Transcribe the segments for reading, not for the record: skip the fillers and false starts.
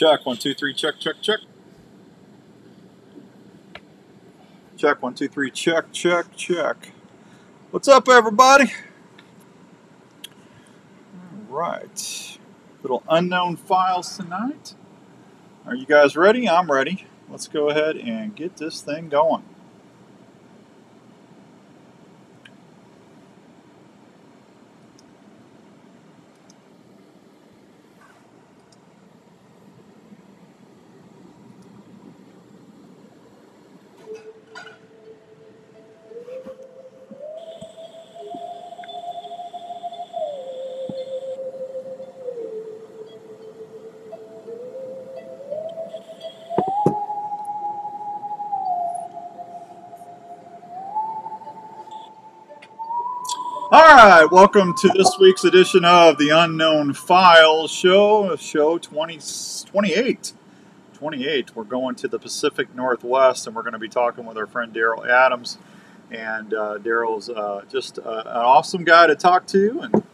Check, 1, 2, 3, check, check, check. Check, 1, 2, 3, check, check, check. What's up, everybody? All right. Little unknown files tonight. Are you guys ready? I'm ready. Let's go ahead and get this thing going. All right, welcome to this week's edition of the Unknown Files Show, show 28. 28. We're going to the Pacific Northwest, and we're going to be talking with our friend Daryl Adams. And Daryl's just an awesome guy to talk to, and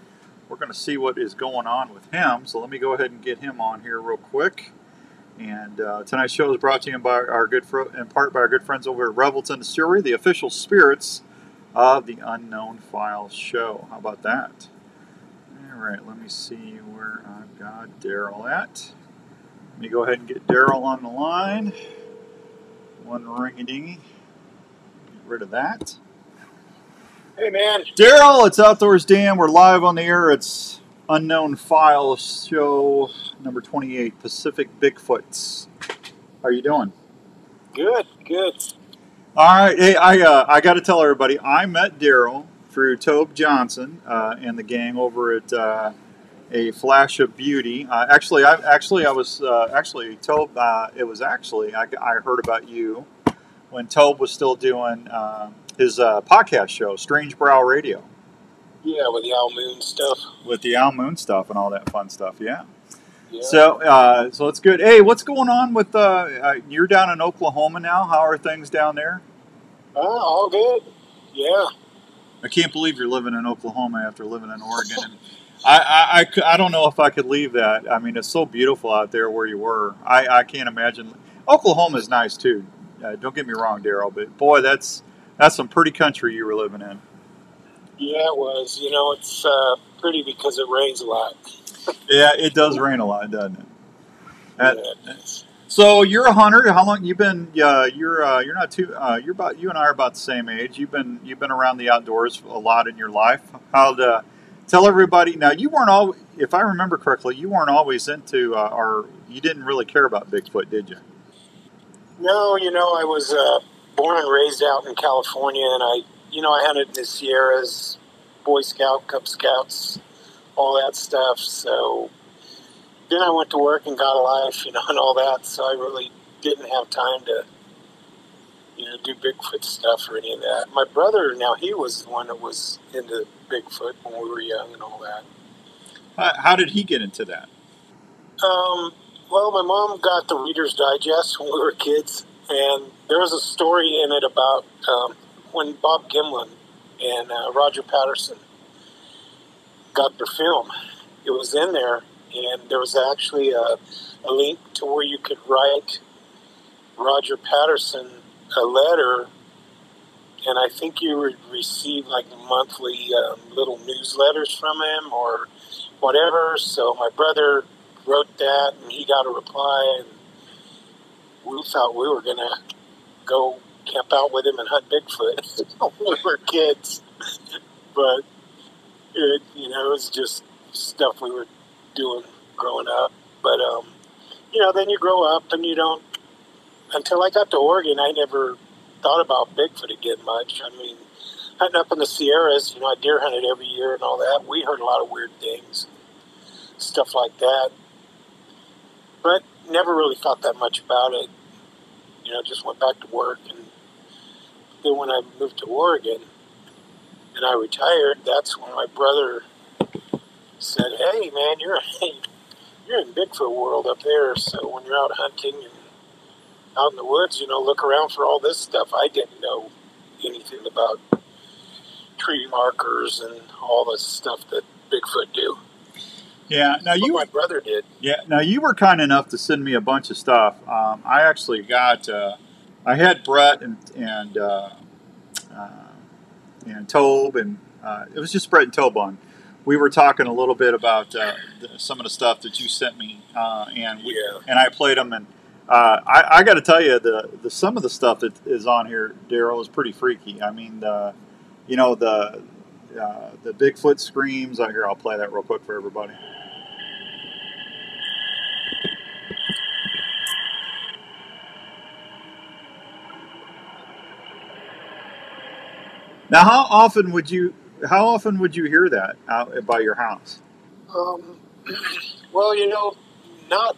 we're going to see what is going on with him. So let me go ahead and get him on here real quick. And tonight's show is brought to you by in part by our good friends over at Revelton Distillery, the official spirits of the Unknown Files Show. How about that? All right, let me see where I've got Daryl at. Let me go ahead and get Daryl on the line. One ring-a-dingy. Get rid of that. Hey, man. Daryl, it's Outdoors Dan. We're live on the air. It's Unknown Files Show number 28, Pacific Bigfoots. How are you doing? Good, good. All right. Hey, I got to tell everybody, I met Daryl through Tobe Johnson and the gang over at A Flash of Beauty. I heard about you when Tobe was still doing his podcast show, Strange Brow Radio. Yeah, with the Owl Moon stuff. With the Owl Moon stuff and all that fun stuff, yeah. Yeah. So it's good. Hey, what's going on with you're down in Oklahoma now? How are things down there? All good. Yeah. I can't believe you're living in Oklahoma after living in Oregon. And I don't know if I could leave that. I mean, it's so beautiful out there where you were. I can't imagine. Oklahoma is nice too. Don't get me wrong, Daryl, but boy, that's some pretty country you were living in. Yeah, it was. You know, it's pretty because it rains a lot. Yeah, it does rain a lot, doesn't it? Yeah. So you're a hunter. How long you been? You're not too. You and I are about the same age. You've been around the outdoors a lot in your life. Tell everybody now. You weren't all. If I remember correctly, you weren't always into or you didn't really care about Bigfoot, did you? No, you know, I was born and raised out in California, and I hunted in the Sierras, Boy Scout, Cub Scouts, all that stuff. So then I went to work and got a life, and all that. So I really didn't have time to, do Bigfoot stuff or any of that. My brother, now he was the one that was into Bigfoot when we were young and all that. How did he get into that? Well, my mom got the Reader's Digest when we were kids, and there was a story in it about when Bob Gimlin and Roger Patterson got their film. It was in there, and there was actually a link to where you could write Roger Patterson a letter, and I think you would receive like monthly little newsletters from him or whatever. So my brother wrote that, and he got a reply, and we thought we were going to go camp out with him and hunt Bigfoot when we were kids. But, it was just stuff we were doing growing up. But, then you grow up and you don't, until I got to Oregon, I never thought about Bigfoot again much. I mean, hunting up in the Sierras, I deer hunted every year and all that. We heard a lot of weird things, stuff like that. But never really thought that much about it. Just went back to work. And then when I moved to Oregon and I retired, that's when my brother said, "Hey, man, you're in Bigfoot world up there. So when you're out hunting and out in the woods, look around for all this stuff." I didn't know anything about tree markers and all the stuff that Bigfoot do. Yeah. Now my brother did. Yeah. Now you were kind enough to send me a bunch of stuff. I actually got. I had Brett and Tobe, and it was just Brett and Tobe on. We were talking a little bit about some of the stuff that you sent me, and I played them. And I got to tell you, some of the stuff that is on here, Daryl, is pretty freaky. I mean, the Bigfoot screams. Here, I'll play that real quick for everybody. Now, how often would you hear that out by your house? Well, not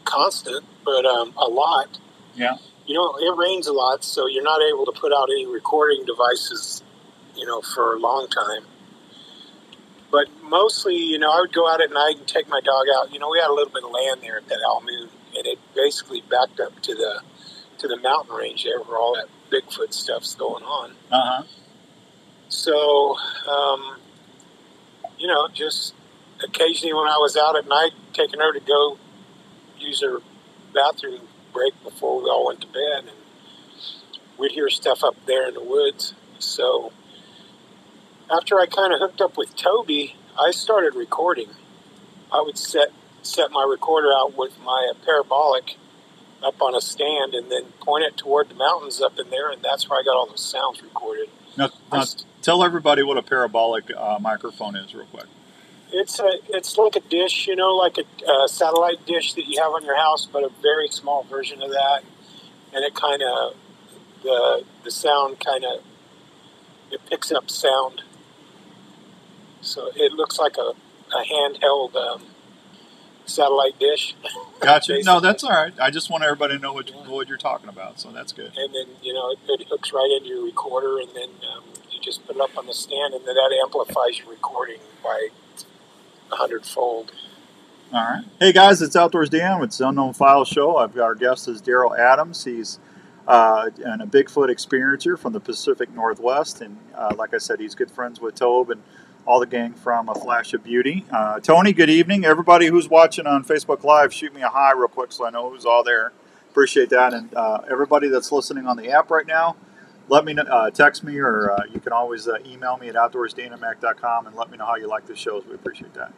constant, but a lot. Yeah. It rains a lot, so you're not able to put out any recording devices, for a long time. But mostly, I would go out at night and take my dog out. We had a little bit of land there at that Almoon, and it basically backed up to the mountain range there where all that Bigfoot stuff's going on. Uh-huh. So, just occasionally when I was out at night, taking her to go use her bathroom break before we all went to bed, and we'd hear stuff up there in the woods. So after I kind of hooked up with Toby, I started recording. I would set my recorder out with my parabolic up on a stand and then point it toward the mountains up in there, and that's where I got all those sounds recorded. Now tell everybody what a parabolic microphone is real quick. It's like a dish, like a satellite dish that you have on your house, but a very small version of that. And it kind of, the sound it picks up sound. So it looks like a handheld satellite dish. Gotcha. No, that's all right. I just want everybody to know what you're talking about, so that's good. And then, it hooks right into your recorder, and then you just put it up on the stand, and then that amplifies your recording by 100-fold. All right. Hey, guys, it's Outdoors Dan. It's the Unknown Files Show. Our guest is Daryl Adams. He's a Bigfoot experiencer from the Pacific Northwest, and like I said, he's good friends with Tobe and all the gang from A Flash of Beauty. Tony, good evening. Everybody who's watching on Facebook Live, shoot me a hi real quick so I know who's all there. Appreciate that. And everybody that's listening on the app right now, let me know, text me, or you can always email me at outdoorsdanamac.com and let me know how you like the shows. We appreciate that.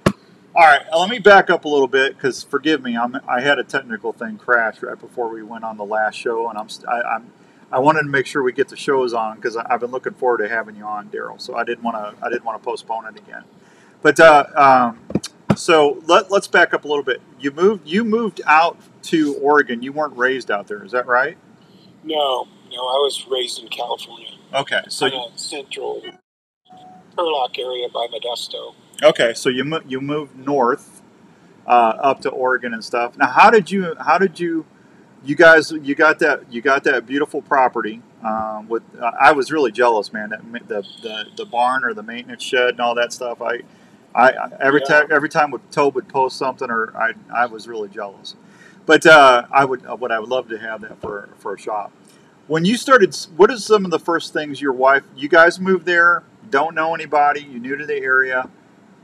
All right, let me back up a little bit because, forgive me, I had a technical thing crash right before we went on the last show, and I wanted to make sure we get the shows on because I've been looking forward to having you on, Daryl. So I didn't want to postpone it again. But so let's back up a little bit. You moved out to Oregon. You weren't raised out there, is that right? No, I was raised in California. Okay, so central Turlock area by Modesto. Okay, so you moved north up to Oregon and stuff. Now, how did you guys got that beautiful property? I was really jealous, man. The barn or the maintenance shed and all that stuff. Every time Tobe would post something, or I was really jealous. But I would love to have that for a shop. When you started, what is some of the first things you guys moved there, don't know anybody, you're new to the area,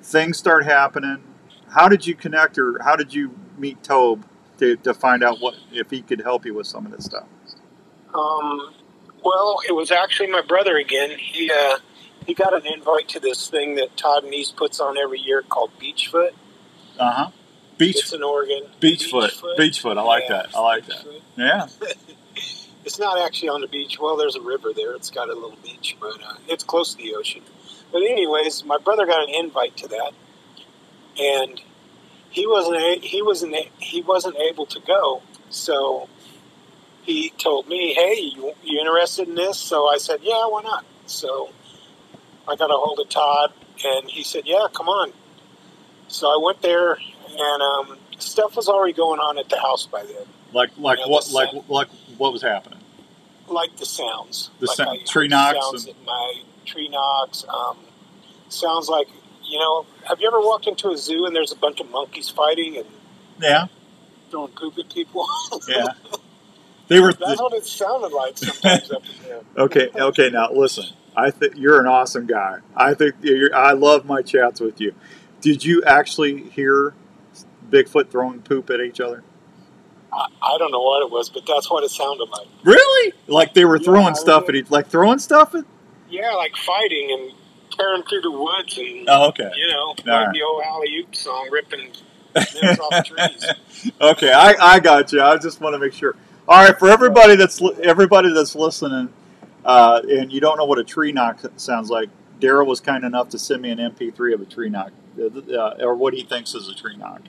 things start happening. How did you connect, or how did you meet Tobe to find out if he could help you with some of this stuff? Well, it was actually my brother again. He got an invite to this thing that Todd Neese puts on every year called Beachfoot. Uh-huh. It's in Oregon. Beachfoot. I like that. Yeah. It's not actually on the beach. Well, there's a river there. It's got a little beach, but it's close to the ocean. But anyways, my brother got an invite to that, and he wasn't able to go. So he told me, "Hey, you interested in this?" So I said, "Yeah, why not?" So I got a hold of Todd, and he said, "Yeah, come on." So I went there, and stuff was already going on at the house by then. Like what was happening? Like the sounds. Tree knocks. Sounds at night. Tree knocks. Sounds like, have you ever walked into a zoo and there's a bunch of monkeys fighting and throwing poop at people? Yeah. That's what it sounded like sometimes up in there. Okay. Now listen. I think you're an awesome guy. I love my chats with you. Did you actually hear Bigfoot throwing poop at each other? I don't know what it was, but that's what it sounded like. Really? Like they were Yeah, throwing stuff at each, like throwing stuff at? Yeah, like fighting and tearing through the woods and, Oh, okay. you know, All like right. the old alley-oop song, ripping limbs off trees. Okay, I got you. I just want to make sure. All right, for everybody that's listening, and you don't know what a tree knock sounds like, Daryl was kind enough to send me an MP3 of a tree knock, or what he thinks is a tree knock.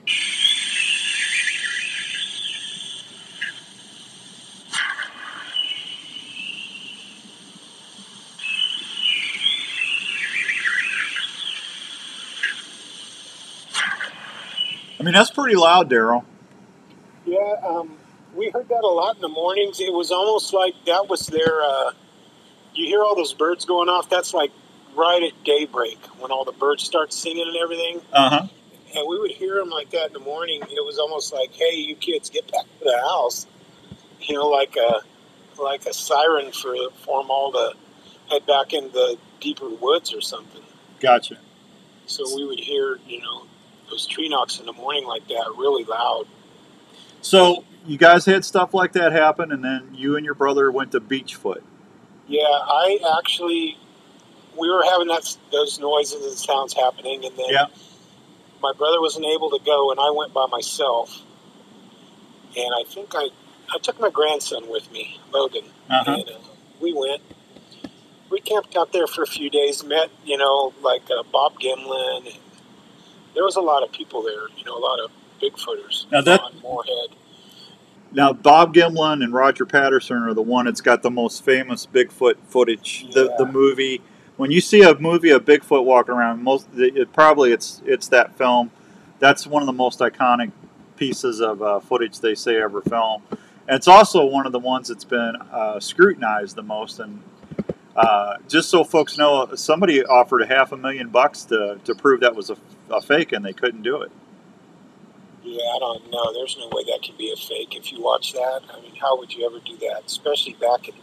I mean, that's pretty loud, Daryl. Yeah, we heard that a lot in the mornings. It was almost like that was their, you hear all those birds going off, that's like right at daybreak when all the birds start singing and everything. Uh-huh. And we would hear them like that in the morning. It was almost like, hey, you kids, get back to the house. You know, like a siren for them all to head back into the deeper woods or something. Gotcha. So we would hear, you know, those tree knocks in the morning like that, really loud. So you guys had stuff like that happen, and then you and your brother went to Beachfoot. Yeah, we were having those noises and sounds happening, and then my brother wasn't able to go, and I went by myself. And I think I took my grandson with me, Logan, and we went. We camped out there for a few days, met, you know, like Bob Gimlin. And there was a lot of people there, you know, a lot of Bigfooters on Moorhead. Now, Bob Gimlin and Roger Patterson are the one that's got the most famous Bigfoot footage. Yeah. The movie, when you see a movie of Bigfoot walking around, it's that film. That's one of the most iconic pieces of footage they say ever filmed. And it's also one of the ones that's been scrutinized the most. And just so folks know, somebody offered $500,000 to prove that was a fake, and they couldn't do it. Yeah, I don't know. There's no way that can be a fake. If you watch that, I mean, how would you ever do that? Especially back in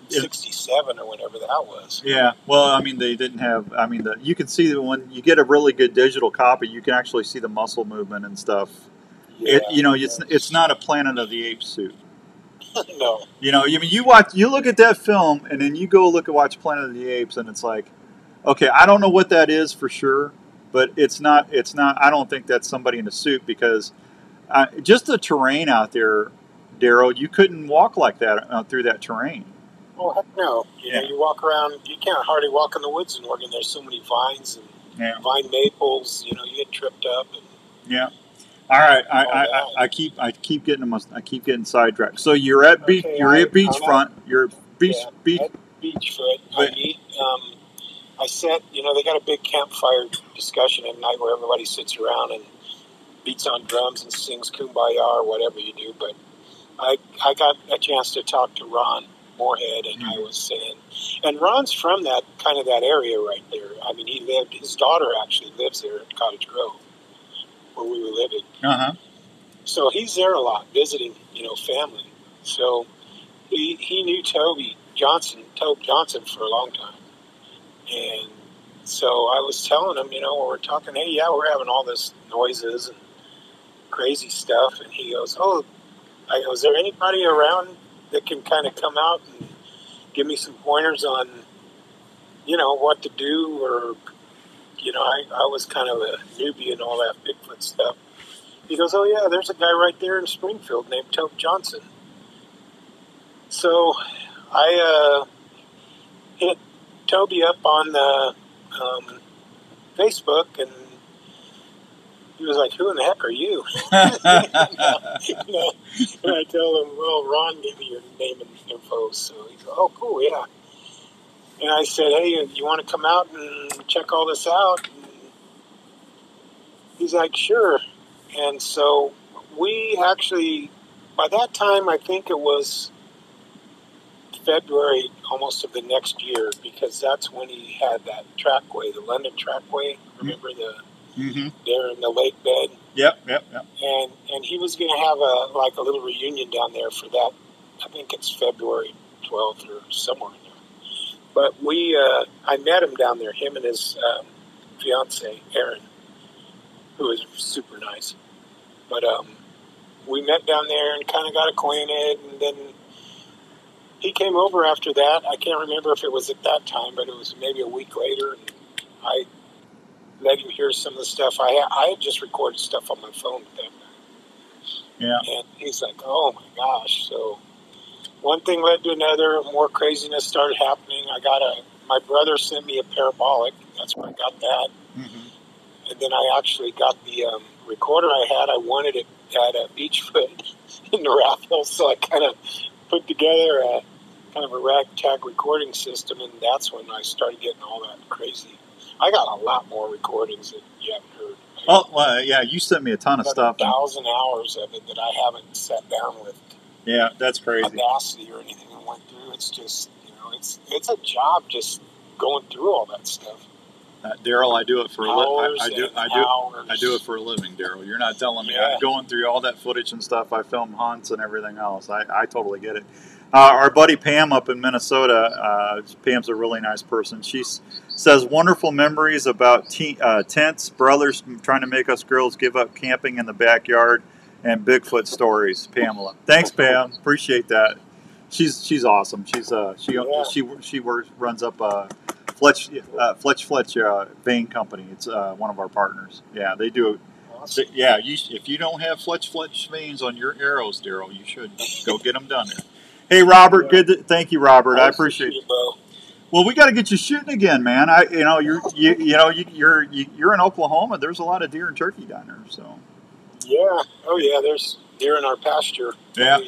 '67 or whenever that was. Yeah, well, I mean, they didn't have. I mean, you can see that when you get a really good digital copy, you can actually see the muscle movement and stuff. Yeah, it's not a Planet of the Apes suit. No. You know, I mean, you look at that film, and then you go watch Planet of the Apes, and it's like, okay, I don't know what that is for sure. But it's not. I don't think that's somebody in a suit, because just the terrain out there, Daryl, you couldn't walk like that through that terrain. Oh, heck no. You know, you walk around, you can't hardly walk in the woods in Oregon. There's so many vines and vine maples. You know, you get tripped up. And all right. I keep getting sidetracked. So you're at beachfront. You're at Beachfoot. I set, you know, they got a big campfire discussion at night where everybody sits around and beats on drums and sings Kumbaya or whatever you do. But I got a chance to talk to Ron Moorhead, and I was saying, and Ron's from that area right there. I mean, his daughter actually lives there at Cottage Grove, where we were living. So he's there a lot, visiting, you know, family. So he knew Tobe Johnson for a long time. And so I was telling him, you know, when we're talking, hey, yeah, we're having all this noises and crazy stuff. And he goes, is there anybody around that can kind of come out and give me some pointers on, you know, what to do? Or, you know, I was kind of a newbie in all that Bigfoot stuff. He goes, oh, yeah, there's a guy right there in Springfield named Tobe Johnson. So I hit Toby up on the Facebook, and he was like, who in the heck are you? And I tell him, well, Ron gave me your name and info. So he goes, oh, cool, yeah. And I said, hey, you want to come out and check all this out? And he's like, sure. And so we actually, by that time, I think it was February almost of the next year, because that's when he had that trackway, the London trackway. Remember there in the lake bed? Yep. And he was going to have a little reunion down there for that. I think it's February 12th or somewhere in there. But I met him down there, him and his fiance, Erin. who was super nice. But we met down there and kind of got acquainted, and then he came over after that. I can't remember if it was at that time, but it was maybe a week later, and I let him hear some of the stuff. I had just recorded stuff on my phone with them. Yeah. And he's like, oh my gosh. So one thing led to another, more craziness started happening. My brother sent me a parabolic. That's where I got that. Mm-hmm. And then I actually got the recorder I had. I wanted it at a Beachfoot in the raffle, so I kind of put together a kind of a ragtag recording system, and that's when I started getting all that crazy. I got a lot more recordings that you haven't heard. Oh, well, yeah, you sent me a ton of stuff. 1,000 hours of it that I haven't sat down with. Yeah, that's crazy. Audacity or anything I went through. It's just, it's a job just going through all that stuff. Daryl, I do it for hours I do it for a living, Daryl. You're not telling me. Yeah. I'm going through all that footage and stuff. I film hunts and everything else. I totally get it. Our buddy Pam up in Minnesota, Pam's a really nice person. She says wonderful memories about tents, brothers trying to make us girls give up camping in the backyard, and Bigfoot stories. Pamela, thanks, Pam. Appreciate that. She's awesome. She runs up Fletch Vein Company. It's one of our partners. Yeah, they do. Awesome. Yeah, if you don't have Fletch veins on your arrows, Daryl, you should go get them done there. Hey, Robert, thank you, Robert. I appreciate it. Well, we got to get you shooting again, man. You're in Oklahoma. There's a lot of deer and turkey down there. So. Yeah. Oh yeah. There's deer in our pasture. Yeah.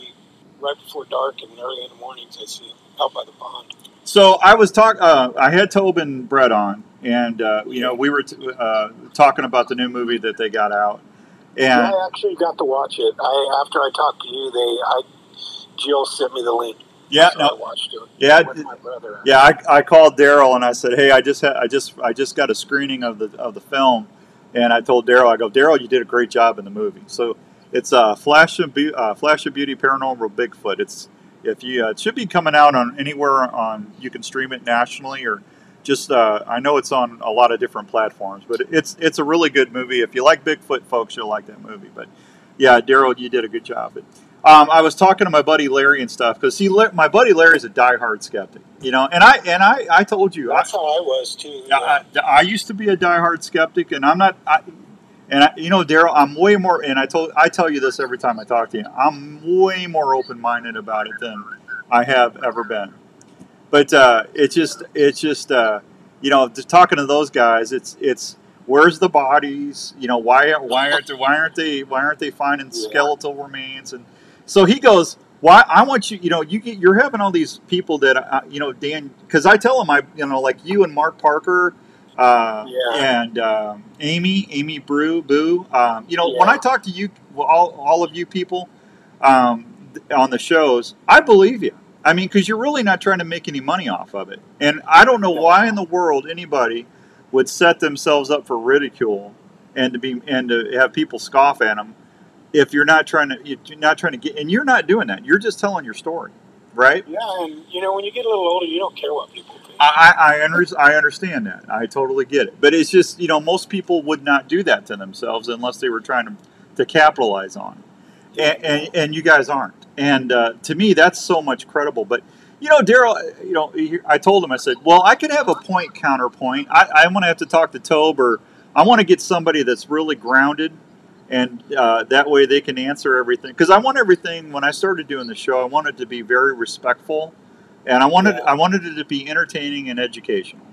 Right before dark and early in the mornings, I see them out by the pond. So I was I had Tobin Brett on, and we were talking about the new movie that they got out. And yeah, I actually got to watch it. After I talked to you, Jill sent me the link. Yeah, so I watched it. Yeah, with my brother. Yeah, I called Daryl and I said, hey, I just got a screening of the film, and I told Daryl, I go, Daryl, you did a great job in the movie. So it's Flash of Beauty Paranormal Bigfoot. It should be coming out on anywhere you can stream it nationally, or just I know it's on a lot of different platforms, but it's a really good movie. If you like Bigfoot, folks, you'll like that movie. But yeah, Daryl, you did a good job. I was talking to my buddy Larry and stuff, because my buddy Larry's a diehard skeptic, and I told you that's how I was too. Yeah. I used to be a diehard skeptic, and I'm not. Daryl, I'm way more, and I tell you this every time I talk to you, I'm way more open-minded about it than I have ever been. But it's just just talking to those guys, it's where's the bodies? Why aren't they finding skeletal remains? And so he goes, why? I want you. You're having all these people that Dan, because I tell them like you and Mark Parker. And Amy Boo. When I talk to you, all of you people on the shows, I believe you. I mean, because you're really not trying to make any money off of it. And I don't know why in the world anybody would set themselves up for ridicule and to have people scoff at them if you're not trying to get. And you're not doing that. You're just telling your story, right? Yeah, and when you get a little older, you don't care what people think. I understand that. I totally get it. But it's just, most people would not do that to themselves unless they were trying to capitalize on it. And you guys aren't. And to me, that's so much credible. But, Daryl, I told him, I said, well, I could have a point counterpoint. I want to have to talk to Tobe, or I want to get somebody that's really grounded, and that way they can answer everything. Because I want everything, when I started doing the show, I wanted to be very respectful. And I wanted it to be entertaining and educational,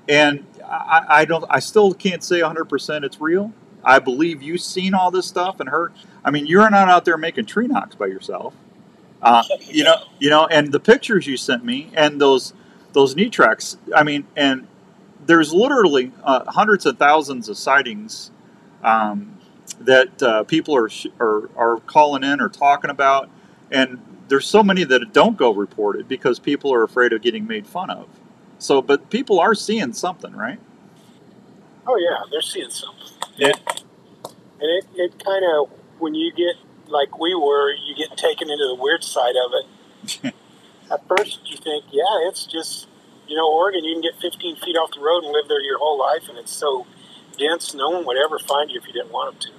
and I still can't say 100% it's real. I believe you've seen all this stuff and heard. I mean, you're not out there making tree knocks by yourself, and the pictures you sent me and those knee tracks. I mean, and there's literally hundreds of thousands of sightings that people are calling in or talking about, and there's so many that don't go reported because people are afraid of getting made fun of. So, but people are seeing something, right? Oh yeah, they're seeing something. Yeah. And it kind of, when you get like we were, you get taken into the weird side of it. At first you think, yeah, it's just, Oregon, you can get 15 feet off the road and live there your whole life, and it's so dense, no one would ever find you if you didn't want them to.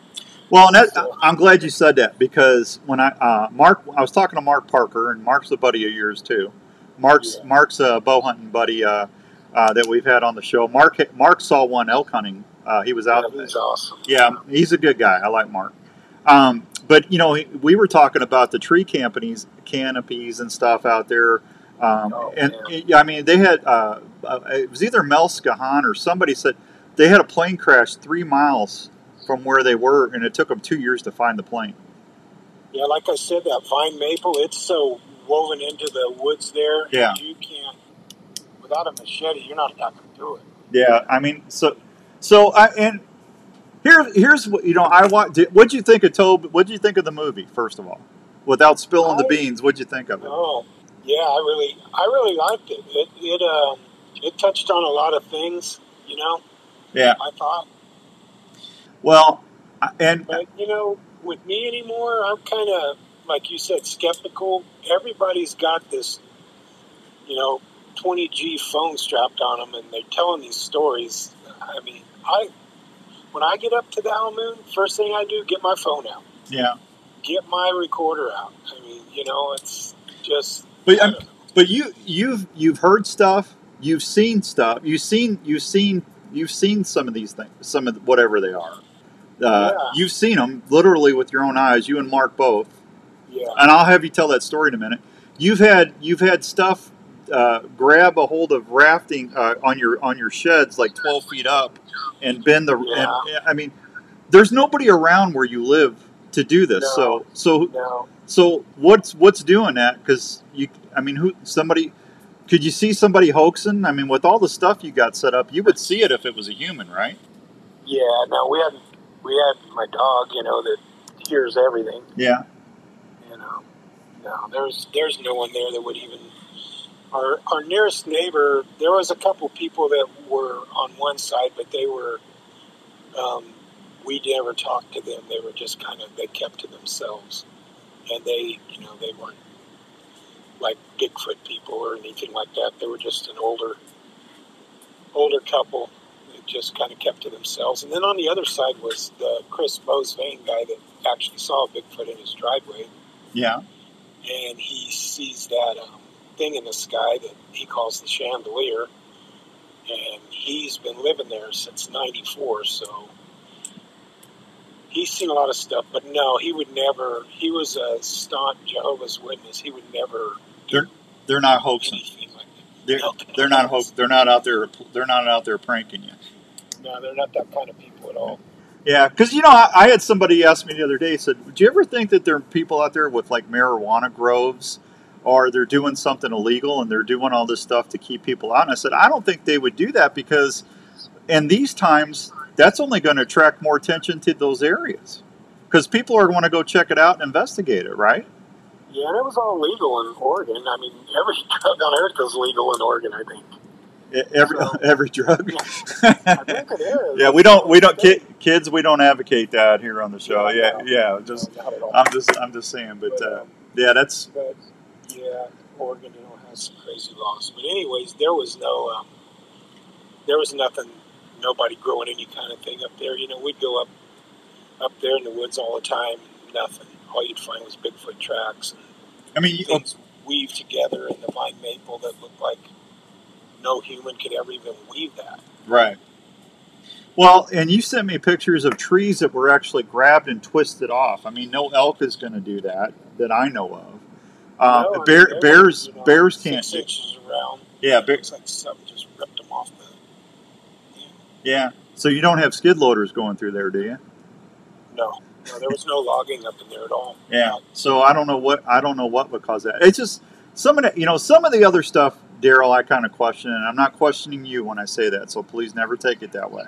Well, and I'm glad you said that, because when I was talking to Mark Parker, and Mark's a buddy of yours too. Mark's a bow hunting buddy that we've had on the show. Mark saw one elk hunting. He was out. Yeah, he's awesome. Yeah, he's a good guy. I like Mark. But we were talking about the tree canopies and stuff out there. I mean, they had it was either Mel Scahan or somebody said they had a plane crash 3 miles from where they were, and it took them 2 years to find the plane. Yeah, like I said, that vine maple, it's so woven into the woods there. Yeah. You can't, without a machete, you're not going to do it. Yeah, I mean, here's what I want. What'd you think of Tobe? What'd you think of the movie, first of all, without spilling the beans? What'd you think of it? Oh, yeah, I really liked it. It touched on a lot of things, Yeah. I thought. Well, but with me anymore, I'm kind of, like you said, skeptical. Everybody's got this, 20G phone strapped on them, and they're telling these stories. I mean, when I get up to the Owl Moon, first thing I do, get my phone out. Yeah. Get my recorder out. I mean, it's just. But you've heard stuff. You've seen stuff. You've seen some of these things. Some of whatever they are. You've seen them literally with your own eyes. You and Mark both. Yeah. And I'll have you tell that story in a minute. You've had stuff grab a hold of rafting on your sheds like 12 feet up and bend the. Yeah. I mean, there's nobody around where you live to do this. No. So what's doing that? Because could you see somebody hoaxing? I mean, with all the stuff you got set up, you would see it if it was a human, right? Yeah. No, we had my dog, that hears everything. Yeah. No, there's no one there that would even. Our nearest neighbor, there was a couple people that were on one side, but they were. We never talked to them. They were just they kept to themselves, and they weren't like Bigfoot people or anything like that. They were just an older couple that just kind of kept to themselves. And then on the other side was the Chris Bosvain guy that actually saw Bigfoot in his driveway. Yeah. And he sees that thing in the sky that he calls the chandelier, and he's been living there since '94, so he's seen a lot of stuff. But no, he would never. He was a staunch Jehovah's Witness. He would never. They're not hoaxing. Like that. They're not They're not out there. They're not out there pranking you. No, they're not that kind of people at all. Yeah, because I had somebody ask me the other day, said, "Do you ever think that there are people out there with like marijuana groves, or they're doing something illegal and they're doing all this stuff to keep people out?" And I said, "I don't think they would do that, because in these times, that's only going to attract more attention to those areas, because people are going to go check it out and investigate it, right?" Yeah, and it was all legal in Oregon. I mean, every drug on earth is legal in Oregon, I think. Every drug. I think it is. Yeah, we don't kids. We don't advocate that here on the show. Yeah. I'm just saying, but yeah, that's. But yeah, Oregon, has some crazy laws. But anyways, there was nothing, nobody growing any kind of thing up there. We'd go up there in the woods all the time. Nothing. All you'd find was Bigfoot tracks. And things weave together in the vine maple that looked like no human could ever even weave that. Right. Well, and you sent me pictures of trees that were actually grabbed and twisted off. I mean, no elk is going to do that I know of. Bears can't. 6 inches around. Yeah, it's like something just ripped them off the. Yeah. So you don't have skid loaders going through there, do you? No, there was no logging up in there at all. Yeah. So I don't know what would cause that. It's just some of the other stuff, Daryl, I kind of question, and I'm not questioning you when I say that, so please never take it that way.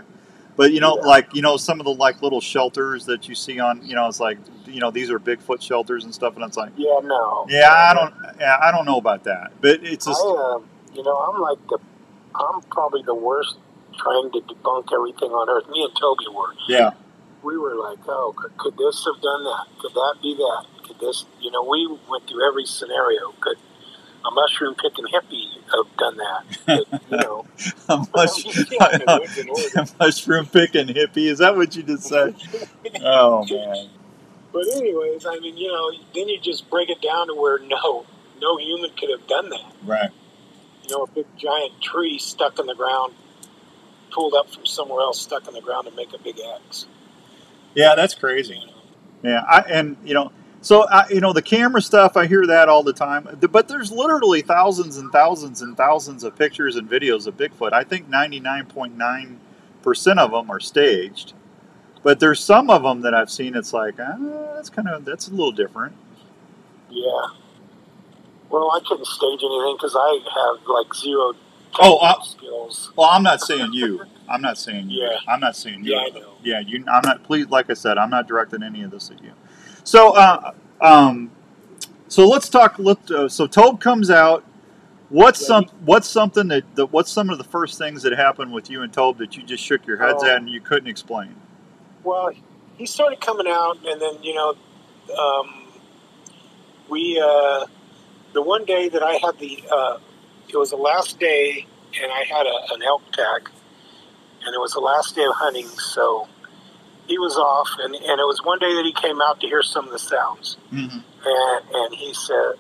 But some of the little shelters that you see on, it's like, these are Bigfoot shelters and stuff, and it's like, yeah, no, yeah, I don't know about that, but it's just, I'm probably the worst trying to debunk everything on earth. Me and Toby were. Yeah. We were like, oh, could this have done that? Could that be that? Could this? We went through every scenario. a mushroom picking hippie have done that. But, you know, a mushroom picking hippie. Is that what you just said? Oh man. But anyways, I mean, you know, then you just break it down to where no human could have done that. Right. You know, a big giant tree stuck in the ground, pulled up from somewhere else, stuck in the ground to make a big X. Yeah, that's crazy. You know? Yeah, the camera stuff, I hear that all the time. But there's literally thousands and thousands and thousands of pictures and videos of Bigfoot. I think 99.9% of them are staged. But there's some of them that I've seen. It's like, that's a little different. Yeah. Well, I couldn't stage anything because I have like zero skills. Well, I'm not saying you. I'm not saying you. Yeah. I'm not saying you. Yeah, I know. Yeah, you. I'm not. Please, like I said, I'm not directing any of this at you. So, so let's talk. So Tobe comes out. What's some of the first things that happened with you and Tobe that you just shook your heads at and you couldn't explain? Well, he started coming out, and then the one day that I had it was the last day, and I had an elk tag, and it was the last day of hunting, so he was off, and it was one day that he came out to hear some of the sounds, and he said,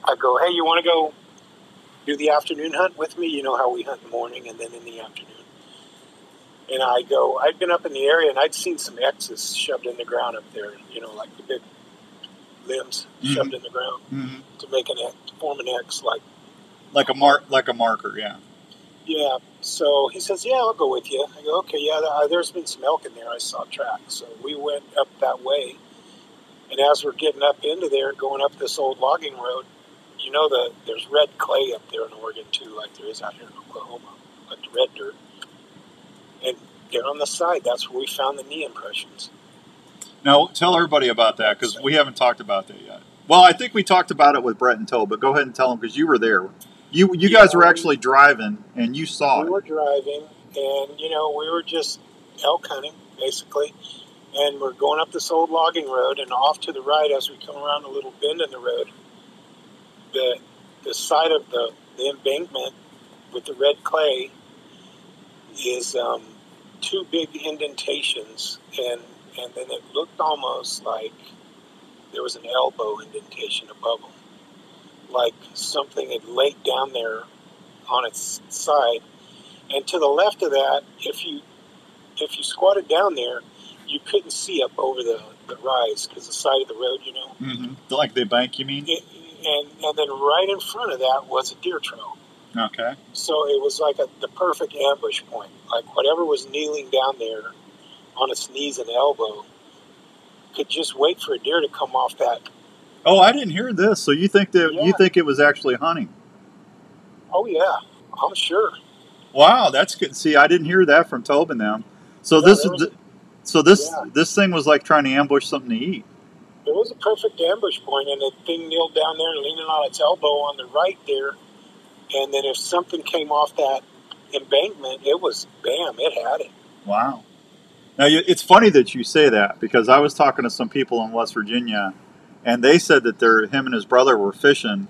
I go, hey, you want to go do the afternoon hunt with me? You know how we hunt in the morning and then in the afternoon. And I go, I'd been up in the area, and I'd seen some X's shoved in the ground up there, you know, like the big limbs shoved in the ground to make to form an X, like a marker, yeah. Yeah. So he says, yeah, I'll go with you. I go, okay, yeah, there's been some elk in there. I saw tracks. So we went up that way. And as we're getting up into there, going up this old logging road, you know, there's red clay up there in Oregon, too, like there is out here in Oklahoma, like the red dirt. And there on the side, that's where we found the knee impressions. Now, tell everybody about that, because we haven't talked about that yet. Well, I think we talked about it with Brett and Tobe, but go ahead and tell them, because you were there. You guys were actually driving, and you saw it. We were driving, and, you know, we were just elk hunting, basically. And we're going up this old logging road, and off to the right, as we come around a little bend in the road, the side of the embankment with the red clay is two big indentations, and then it looked almost like there was an elbow indentation above them, like something had laid down there on its side. And to the left of that, if you squatted down there, you couldn't see up over the rise because the side of the road, you know. Mm-hmm. Like the bank, you mean? And then right in front of that was a deer trail. Okay. So it was like the perfect ambush point. Like whatever was kneeling down there on its knees and elbow could just wait for a deer to come off that. Oh, I didn't hear this. So you think you think it was actually hunting? Oh yeah, I'm sure. Wow, that's good. See, I didn't hear that from Tobe and them. So this thing was like trying to ambush something to eat. It was a perfect ambush point, and the thing kneeled down there and leaning on its elbow on the right there. And then if something came off that embankment, it was bam, it had it. Wow. Now, it's funny that you say that, because I was talking to some people in West Virginia, and they said that him and his brother were fishing,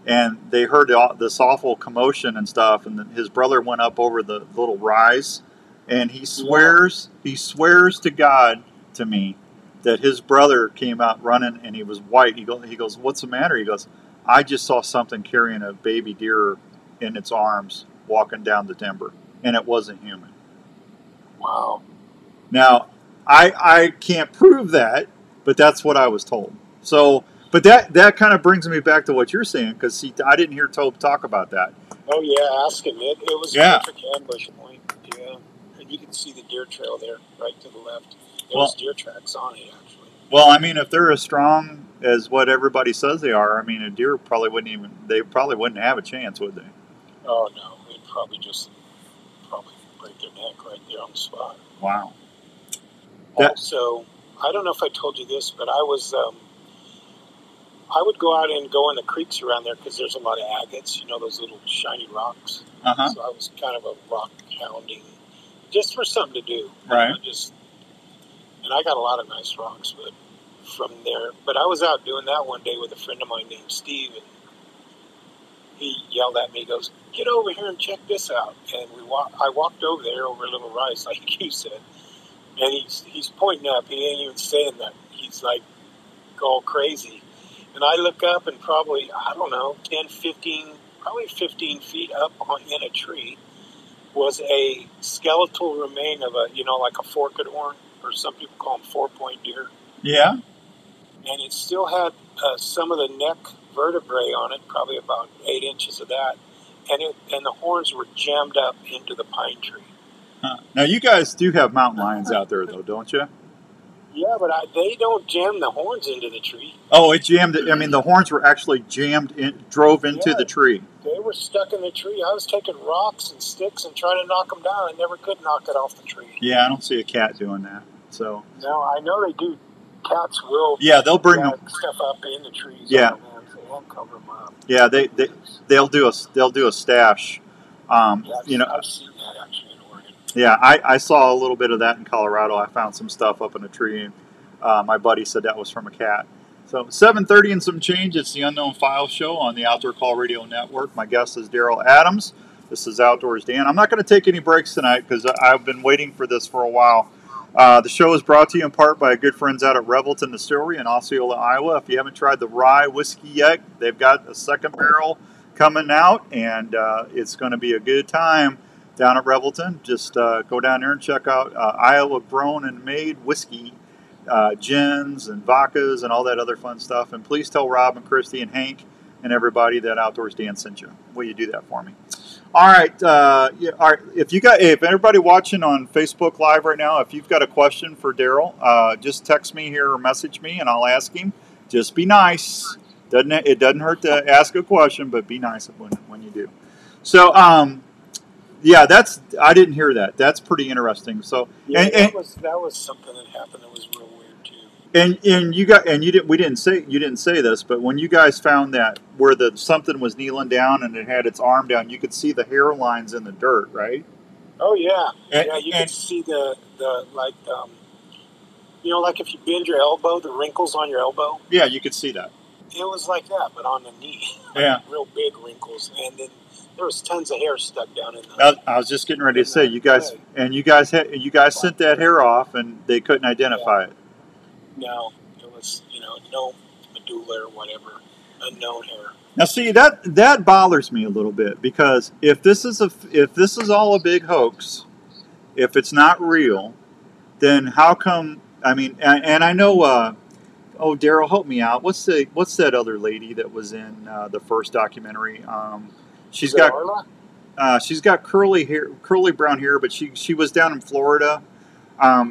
and they heard this awful commotion and stuff, and his brother went up over the little rise, and he swears to God, to me, that his brother came out running, and he was white. He goes, what's the matter? He goes, I just saw something carrying a baby deer in its arms walking down the timber, and it wasn't human. Wow. Now, I can't prove that, but that's what I was told. So, but that kind of brings me back to what you're saying, because I didn't hear Tobe talk about that. Oh yeah, ask him. It was a perfect ambush point. Yeah, and you can see the deer trail there, right to the left. There was deer tracks on it, actually. Well, I mean, if they're as strong as what everybody says they are, I mean, a deer probably wouldn't have a chance, would they? Oh no, they'd probably break their neck right there on the spot. Wow. Also, I don't know if I told you this, but I would go out and go in the creeks around there because there's a lot of agates, you know, those little shiny rocks. Uh-huh. So I was kind of a rock hounding, just for something to do. Right. And I got a lot of nice rocks, but from there. But I was out doing that one day with a friend of mine named Steve, and he yelled at me. He goes, "Get over here and check this out." And I walked over there over a little rise, like you said, and he's pointing up. He ain't even saying that. He's like all crazy. And I look up, and probably, I don't know, 10, 15, probably 15 feet up in a tree was a skeletal remain of like a forked horn, or some people call them 4-point deer. Yeah. And it still had some of the neck vertebrae on it, probably about 8 inches of that. And the horns were jammed up into the pine tree. Huh. Now, you guys do have mountain lions out there, though, don't you? Yeah, but they don't jam the horns into the tree. Oh, it jammed it. I mean, the horns were actually drove into the tree. They were stuck in the tree. I was taking rocks and sticks and trying to knock them down. I never could knock it off the tree. Yeah, I don't see a cat doing that. So. No, I know they do. Cats will. Yeah, they'll bring stuff up in the trees. Yeah. And cover them up. Yeah, they'll do a stash. I've seen that actually in Oregon. Yeah, I saw a little bit of that in Colorado. I found some stuff up in a tree, and my buddy said that was from a cat. So 7:30 and some change. It's the Unknown Files show on the Outdoor Call Radio Network. My guest is Daryl Adams. This is Outdoors Dan. I'm not going to take any breaks tonight because I've been waiting for this for a while. The show is brought to you in part by good friends out at Revelton Distillery in Osceola, Iowa. If you haven't tried the rye whiskey yet, they've got a second barrel coming out, and it's going to be a good time down at Revelton. Just go down there and check out Iowa grown and made whiskey, gins and vodkas and all that other fun stuff. And please tell Rob and Christy and Hank and everybody that Outdoors Dan sent you. Will you do that for me? All right. All right. If everybody watching on Facebook Live right now, if you've got a question for Daryl, just text me here or message me, and I'll ask him. Just be nice. It doesn't hurt to ask a question, but be nice when you do. So, yeah, I didn't hear that. That's pretty interesting. So, yeah, that was something that happened that was real weird too. We didn't say this, but when you guys found that where something was kneeling down and it had its arm down, you could see the hairlines in the dirt, right? Oh yeah, you could see the like like if you bend your elbow, the wrinkles on your elbow. Yeah, you could see that. It was like that, but on the knee. Yeah, real big wrinkles, and then there was tons of hair stuck down in the. I was just getting ready to say you guys sent that hair off and they couldn't identify it. No, it was no medulla or whatever, unknown hair. Now, see that bothers me a little bit because if this is all a big hoax, if it's not real, then how come? I mean, and I know. Daryl, help me out. What's that other lady that was in the first documentary? She's got curly brown hair, but she was down in Florida.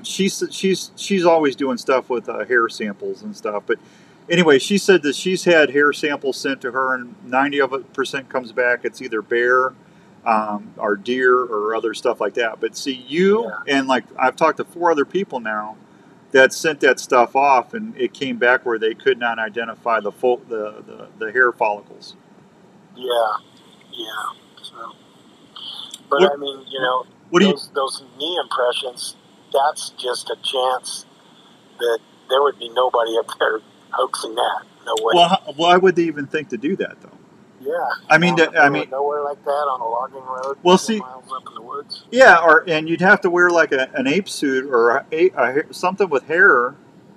She's always doing stuff with hair samples and stuff. But anyway, she said that she's had hair samples sent to her, and 90% comes back. It's either bear, or deer, or other stuff like that. But see, and like I've talked to 4 other people now that sent that stuff off, and it came back where they could not identify the hair follicles. Yeah. So, but I mean, those knee impressions. That's just a chance that there would be nobody up there hoaxing that. No way. Well, why would they even think to do that, though? Yeah. I mean, nowhere like that on a logging road. Well, see, miles up in the woods. Yeah, and you'd have to wear like an ape suit or something with hair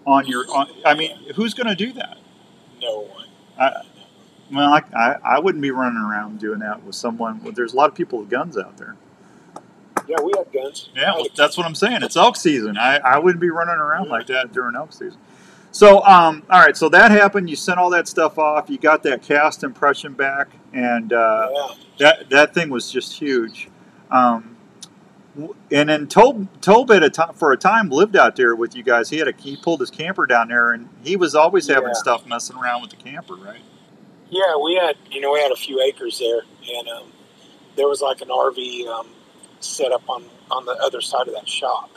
on your. I mean, who's going to do that? No one. I wouldn't be running around doing that with someone. There's a lot of people with guns out there. Yeah, we have guns. Yeah, well, that's what I'm saying. It's elk season. I wouldn't be running around like that during elk season. So, all right, so that happened. You sent all that stuff off. You got that cast impression back, and that thing was just huge. And then Tobit for a time lived out there with you guys. He pulled his camper down there, and he was always having stuff messing around with the camper, right? Yeah, we had a few acres there, and there was like an RV set up on the other side of that shop.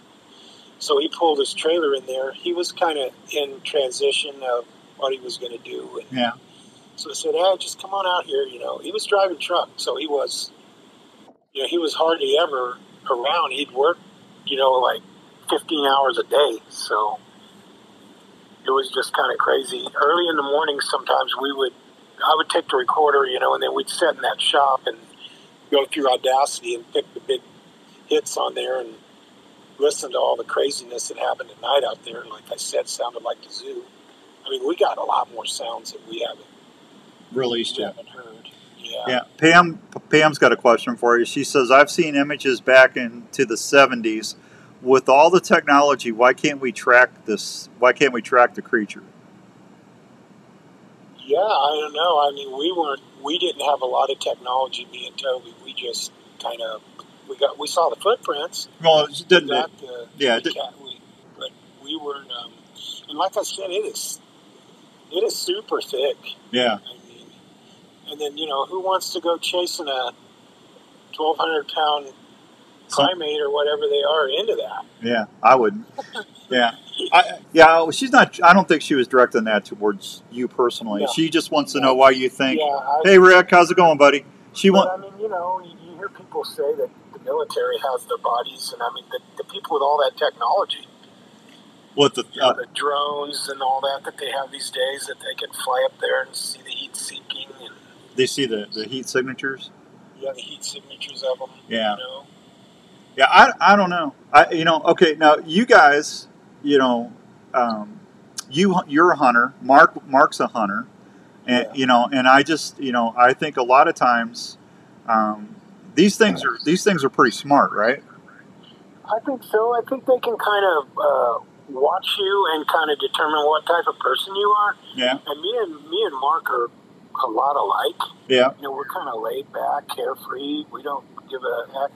So he pulled his trailer in there. He was kind of in transition of what he was going to do. And so I said, "Hey, just come on out here." He was driving truck, so he was hardly ever around. He'd work, like 15 hours a day. So it was just kind of crazy. Early in the morning, sometimes we would I would take the recorder, and then we'd sit in that shop and go through Audacity and pick the big hits on there and listen to all the craziness that happened at night out there. Like I said, sounded like the zoo. I mean, we got a lot more sounds that we haven't released yet. Heard. Yeah. Pam's got a question for you. She says, I've seen images back into the 70s. With all the technology, why can't we track this? Why can't we track the creature? Yeah, I don't know. I mean, we didn't have a lot of technology, me and Toby. We just kind of, we saw the footprints. Well, it didn't. But we weren't, and like I said, it is super thick. Yeah. I mean, and then, who wants to go chasing a 1,200-pound primate or whatever they are into that? Yeah, I wouldn't. Yeah. She's not. I don't think she was directing that towards you personally. No. She just wants to know why you think. Yeah, hey, Rick, how's it going, buddy? I mean, you hear people say that the military has their bodies, and I mean, the people with all that technology, what the drones and all that they have these days, that they can fly up there and see the heat seeking, and they see the heat signatures. Yeah, the heat signatures of them. Yeah. Yeah, I don't know. Okay, now you guys, you're a hunter. Mark's a hunter, and and I just, I think a lot of times, these things are pretty smart, right? I think so. I think they can kind of watch you and kind of determine what type of person you are. Yeah. And me and Mark are a lot alike. Yeah. We're kind of laid back, carefree. We don't give a heck.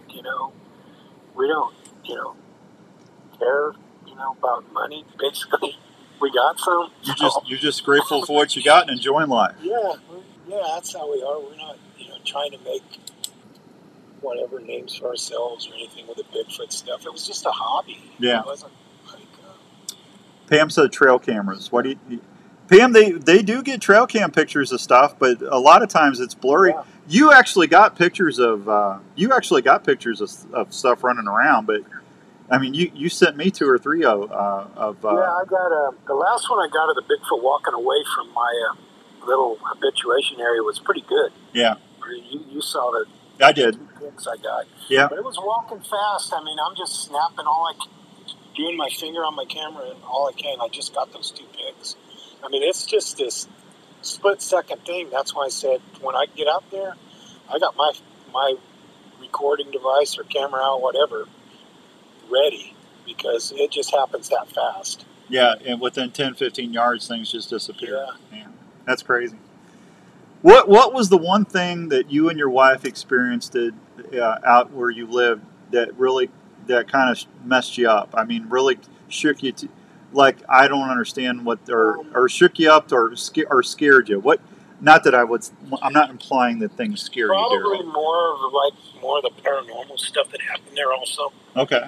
We don't, care, about money. Basically, we got some. You're just grateful for what you got and enjoying life. Yeah, that's how we are. We're not, trying to make whatever names for ourselves or anything with the Bigfoot stuff. It was just a hobby. Yeah. It wasn't like. Pam said trail cameras. What do you? Pam, they do get trail cam pictures of stuff, but a lot of times it's blurry. Yeah. You actually got pictures of stuff running around, but I mean, you sent me 2 or 3 of. I got the last one I got of the Bigfoot walking away from my little habituation area was pretty good. Yeah. You saw the. I did. 2 pics I got. Yeah. But it was walking fast. I mean, I'm just snapping doing my finger on my camera and all I can. I just got those 2 pics. I mean, it's just this split-second thing. That's why I said when I get out there, I got my recording device or camera out, whatever, ready because it just happens that fast. Yeah, and within 10, 15 yards, things just disappear. Yeah. Man, that's crazy. What was the one thing that you and your wife experienced out where you lived that kind of messed you up? I mean, really shook you like I don't understand what or shook you up or scared you. What? Not that I'm not implying that things scare you. Probably more of the paranormal stuff that happened there also. Okay.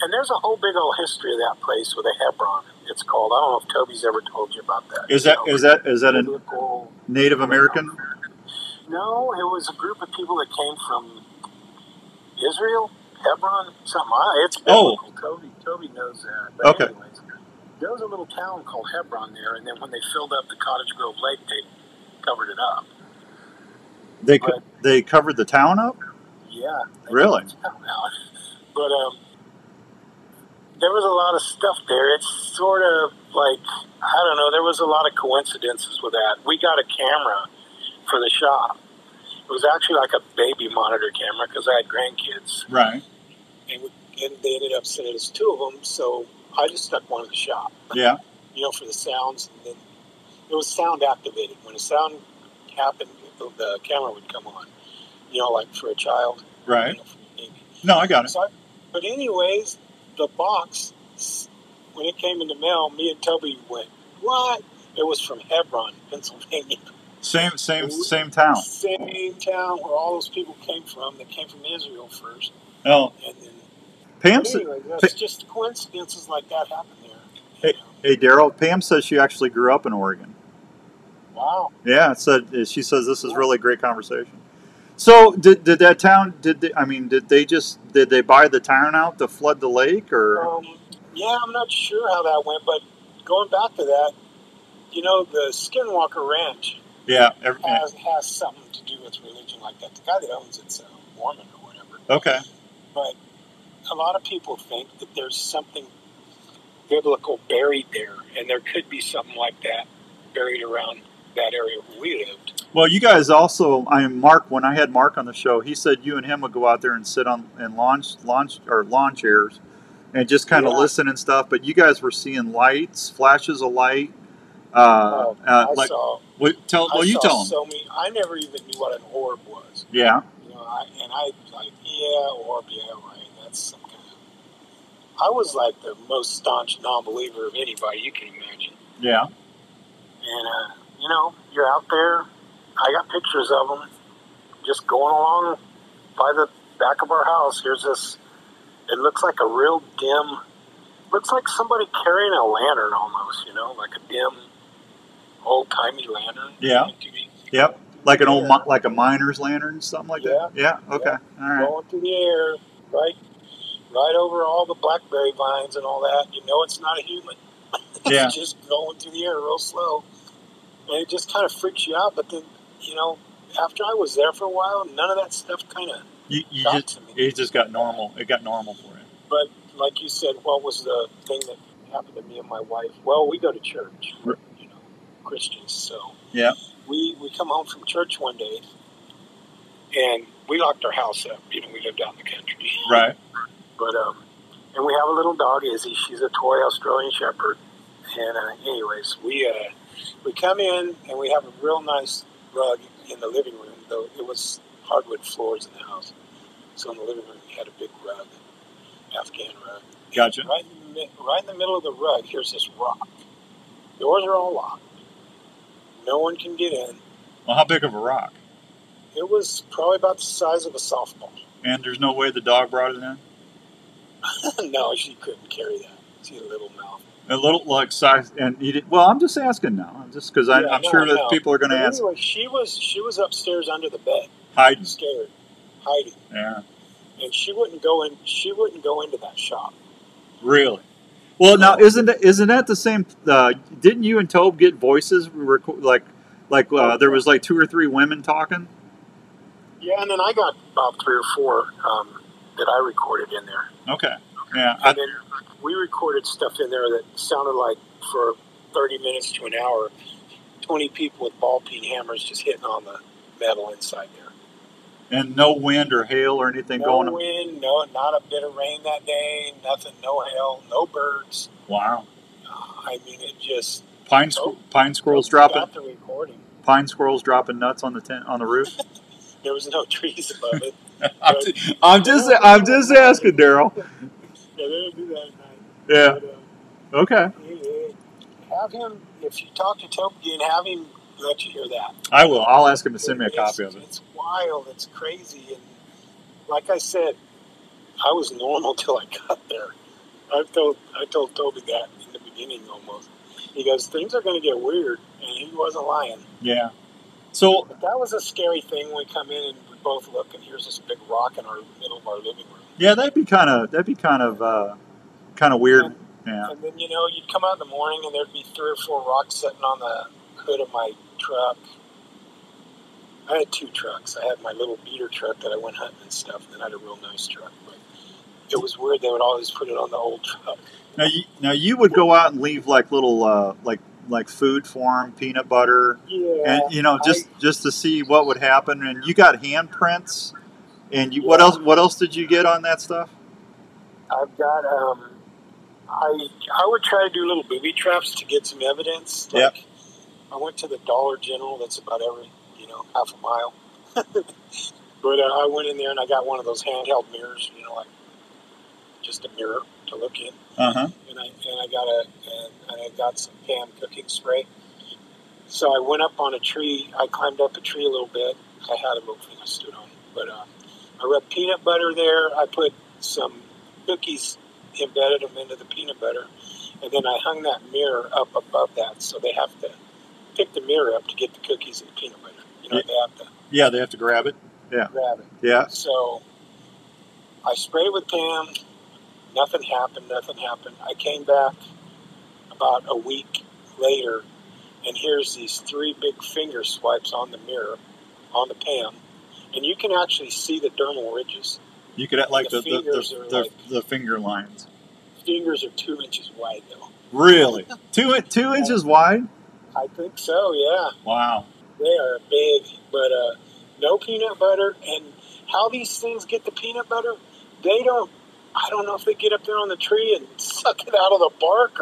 And there's a whole big old history of that place with a Hebron. It's called. I don't know if Toby's ever told you about that. Is that a Native American? No, it was a group of people that came from Israel, Hebron, something. It's biblical. Toby knows that. But okay. Anyways, there was a little town called Hebron there, and then when they filled up the Cottage Grove Lake, they covered it up. They covered the town up? Yeah. Really? But there was a lot of stuff there. It's sort of like, I don't know, there was a lot of coincidences with that. We got a camera for the shop. It was actually like a baby monitor camera because I had grandkids. Right. And they ended up sending us 2 of them, so I just stuck one in the shop. Yeah. For the sounds. And then it was sound activated. When a sound happened, the camera would come on. Like for a child. Right. For a baby. No, I got it. But anyways, the box, when it came in the mail, me and Toby went, what? It was from Hebron, Pennsylvania. Same town. Same town where all those people came from. They came from Israel first. Oh. And then, anyway, that's just coincidences like that happen there. Hey, Daryl, Pam says she actually grew up in Oregon. Wow. Yeah, she says this is really great conversation. So did that town, did they buy the town out to flood the lake or? Yeah, I'm not sure how that went, but going back to that, the Skinwalker Ranch Yeah. has something to do with religion like that. The guy that owns it's a Mormon or whatever. Okay. But a lot of people think that there's something biblical buried there, and there could be something like that buried around that area where we lived. Well, you guys also, Mark. When I had Mark on the show, he said you and him would go out there and sit on in lawn chairs and just kind of listen and stuff. But you guys were seeing lights, flashes of light. I Like, saw. you tell them. So many. I never even knew what an orb was. Yeah. You know, I like, yeah, orb, yeah, right. That's some kind of. I was like the most staunch non-believer of anybody you can imagine. Yeah. And you know, you're out there. I got pictures of them just going along by the back of our house. Here's this. It looks like a real dim. Looks like somebody carrying a lantern almost. You know, like a dim, old-timey lantern. Yeah. Yep. Like an old, like a miner's lantern, something like that. Yeah. Okay. Yeah. All right. Going through the air, right over all the blackberry vines and all that. You know, it's not a human. It's just going through the air real slow, and it just kind of freaks you out. But then, you know, after I was there for a while, none of that stuff kind of got to me. It just got normal. It got normal for you. But like you said, what was the thing that happened to me and my wife? Well, we go to church, you know, Christians. So yeah, we come home from church one day, and we locked our house up. You know, we lived out in the country, right? But and we have a little dog, Izzy. She's a toy Australian Shepherd. And anyways, we come in and we have a real nice rug in the living room, though it was hardwood floors in the house. So in the living room we had a big rug, Afghan rug. Gotcha. And right in the middle of the rug, here's this rock. Doors are all locked. No one can get in. Well, how big of a rock? It was probably about the size of a softball. And there's no way the dog brought it in? No, she couldn't carry that. She had a little mouth. A little like size, and you did, well, I'm just asking now, just because I'm sure that people are going to ask. Anyway, she was upstairs under the bed, hiding, scared, hiding. Yeah. And she wouldn't go in. She wouldn't go into that shop. Really? Well, now isn't that the same? Didn't you and Tobe get voices? There was like 2 or 3 women talking. Yeah, and then I got about 3 or 4 that I recorded in there. Okay. Yeah. And then we recorded stuff in there that sounded like for 30 minutes to an hour, 20 people with ball-peen hammers just hitting on the metal inside there. And no wind or hail or anything going on? No wind, not a bit of rain that day, nothing, no hail, no birds. Wow. I mean, it just... Pine squirrels dropping... Got the recording. Pine squirrels dropping nuts on the roof? There was no trees above it. I'm just asking, Daryl. Yeah, they didn't do that at night. Yeah. But, okay. Have him, if you talk to Toby again, have him let you hear that. I will. I'll ask him to send me a copy of it. It's wild. It's crazy. And like I said, I was normal till I got there. I told Toby that in the beginning almost. He goes, things are going to get weird. And he wasn't lying. Yeah. So but that was a scary thing when we come in and we both look and here's this big rock in our middle of our living room. Yeah, that'd be kind of weird. Yeah. And then you'd come out in the morning and there'd be 3 or 4 rocks sitting on the hood of my truck. I had 2 trucks. I had my little beater truck that I went hunting and stuff, and then I had a real nice truck. But it was weird. They would always put it on the old truck. Now you would go out and leave like little like food for them, peanut butter, yeah, and just to see what would happen. And you got handprints, and what else did you get on that stuff? I've got I would try to do little booby traps to get some evidence. Yep. I went to the Dollar General. That's about every half a mile. But I went in there and I got one of those handheld mirrors. Like just a mirror to look in. Uh-huh. And I got some Pam cooking spray. So I went up on a tree. I climbed up a tree a little bit. I had a little thing I stood on. But I rubbed peanut butter there. I put some cookies, embedded them into the peanut butter. And then I hung that mirror up above that. So they have to pick the mirror up to get the cookies and the peanut butter. They have to. Yeah, they have to grab it. Yeah. Grab it. Yeah. So I sprayed with Pam. Nothing happened. I came back about a week later, and here's these 3 big finger swipes on the mirror, on the pan, and you can actually see the dermal ridges. You could like the the finger lines. Fingers are 2 inches wide, though. Really? 2 inches wide? I think so. Yeah. Wow. They are big, but no peanut butter. And how these things get the peanut butter, they don't. I don't know if they get up there on the tree and suck it out of the bark,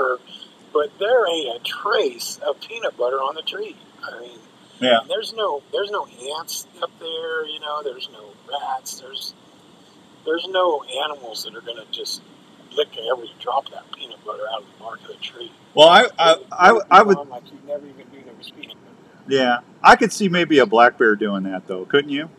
but there ain't a trace of peanut butter on the tree. I mean, yeah. There's no ants up there. You know, there's no rats. There's no animals that are going to just lick every drop of that peanut butter out of the bark of the tree. Well, I would. Like you never even knew there was peanut butter there. Yeah, I could see maybe a black bear doing that though, couldn't you?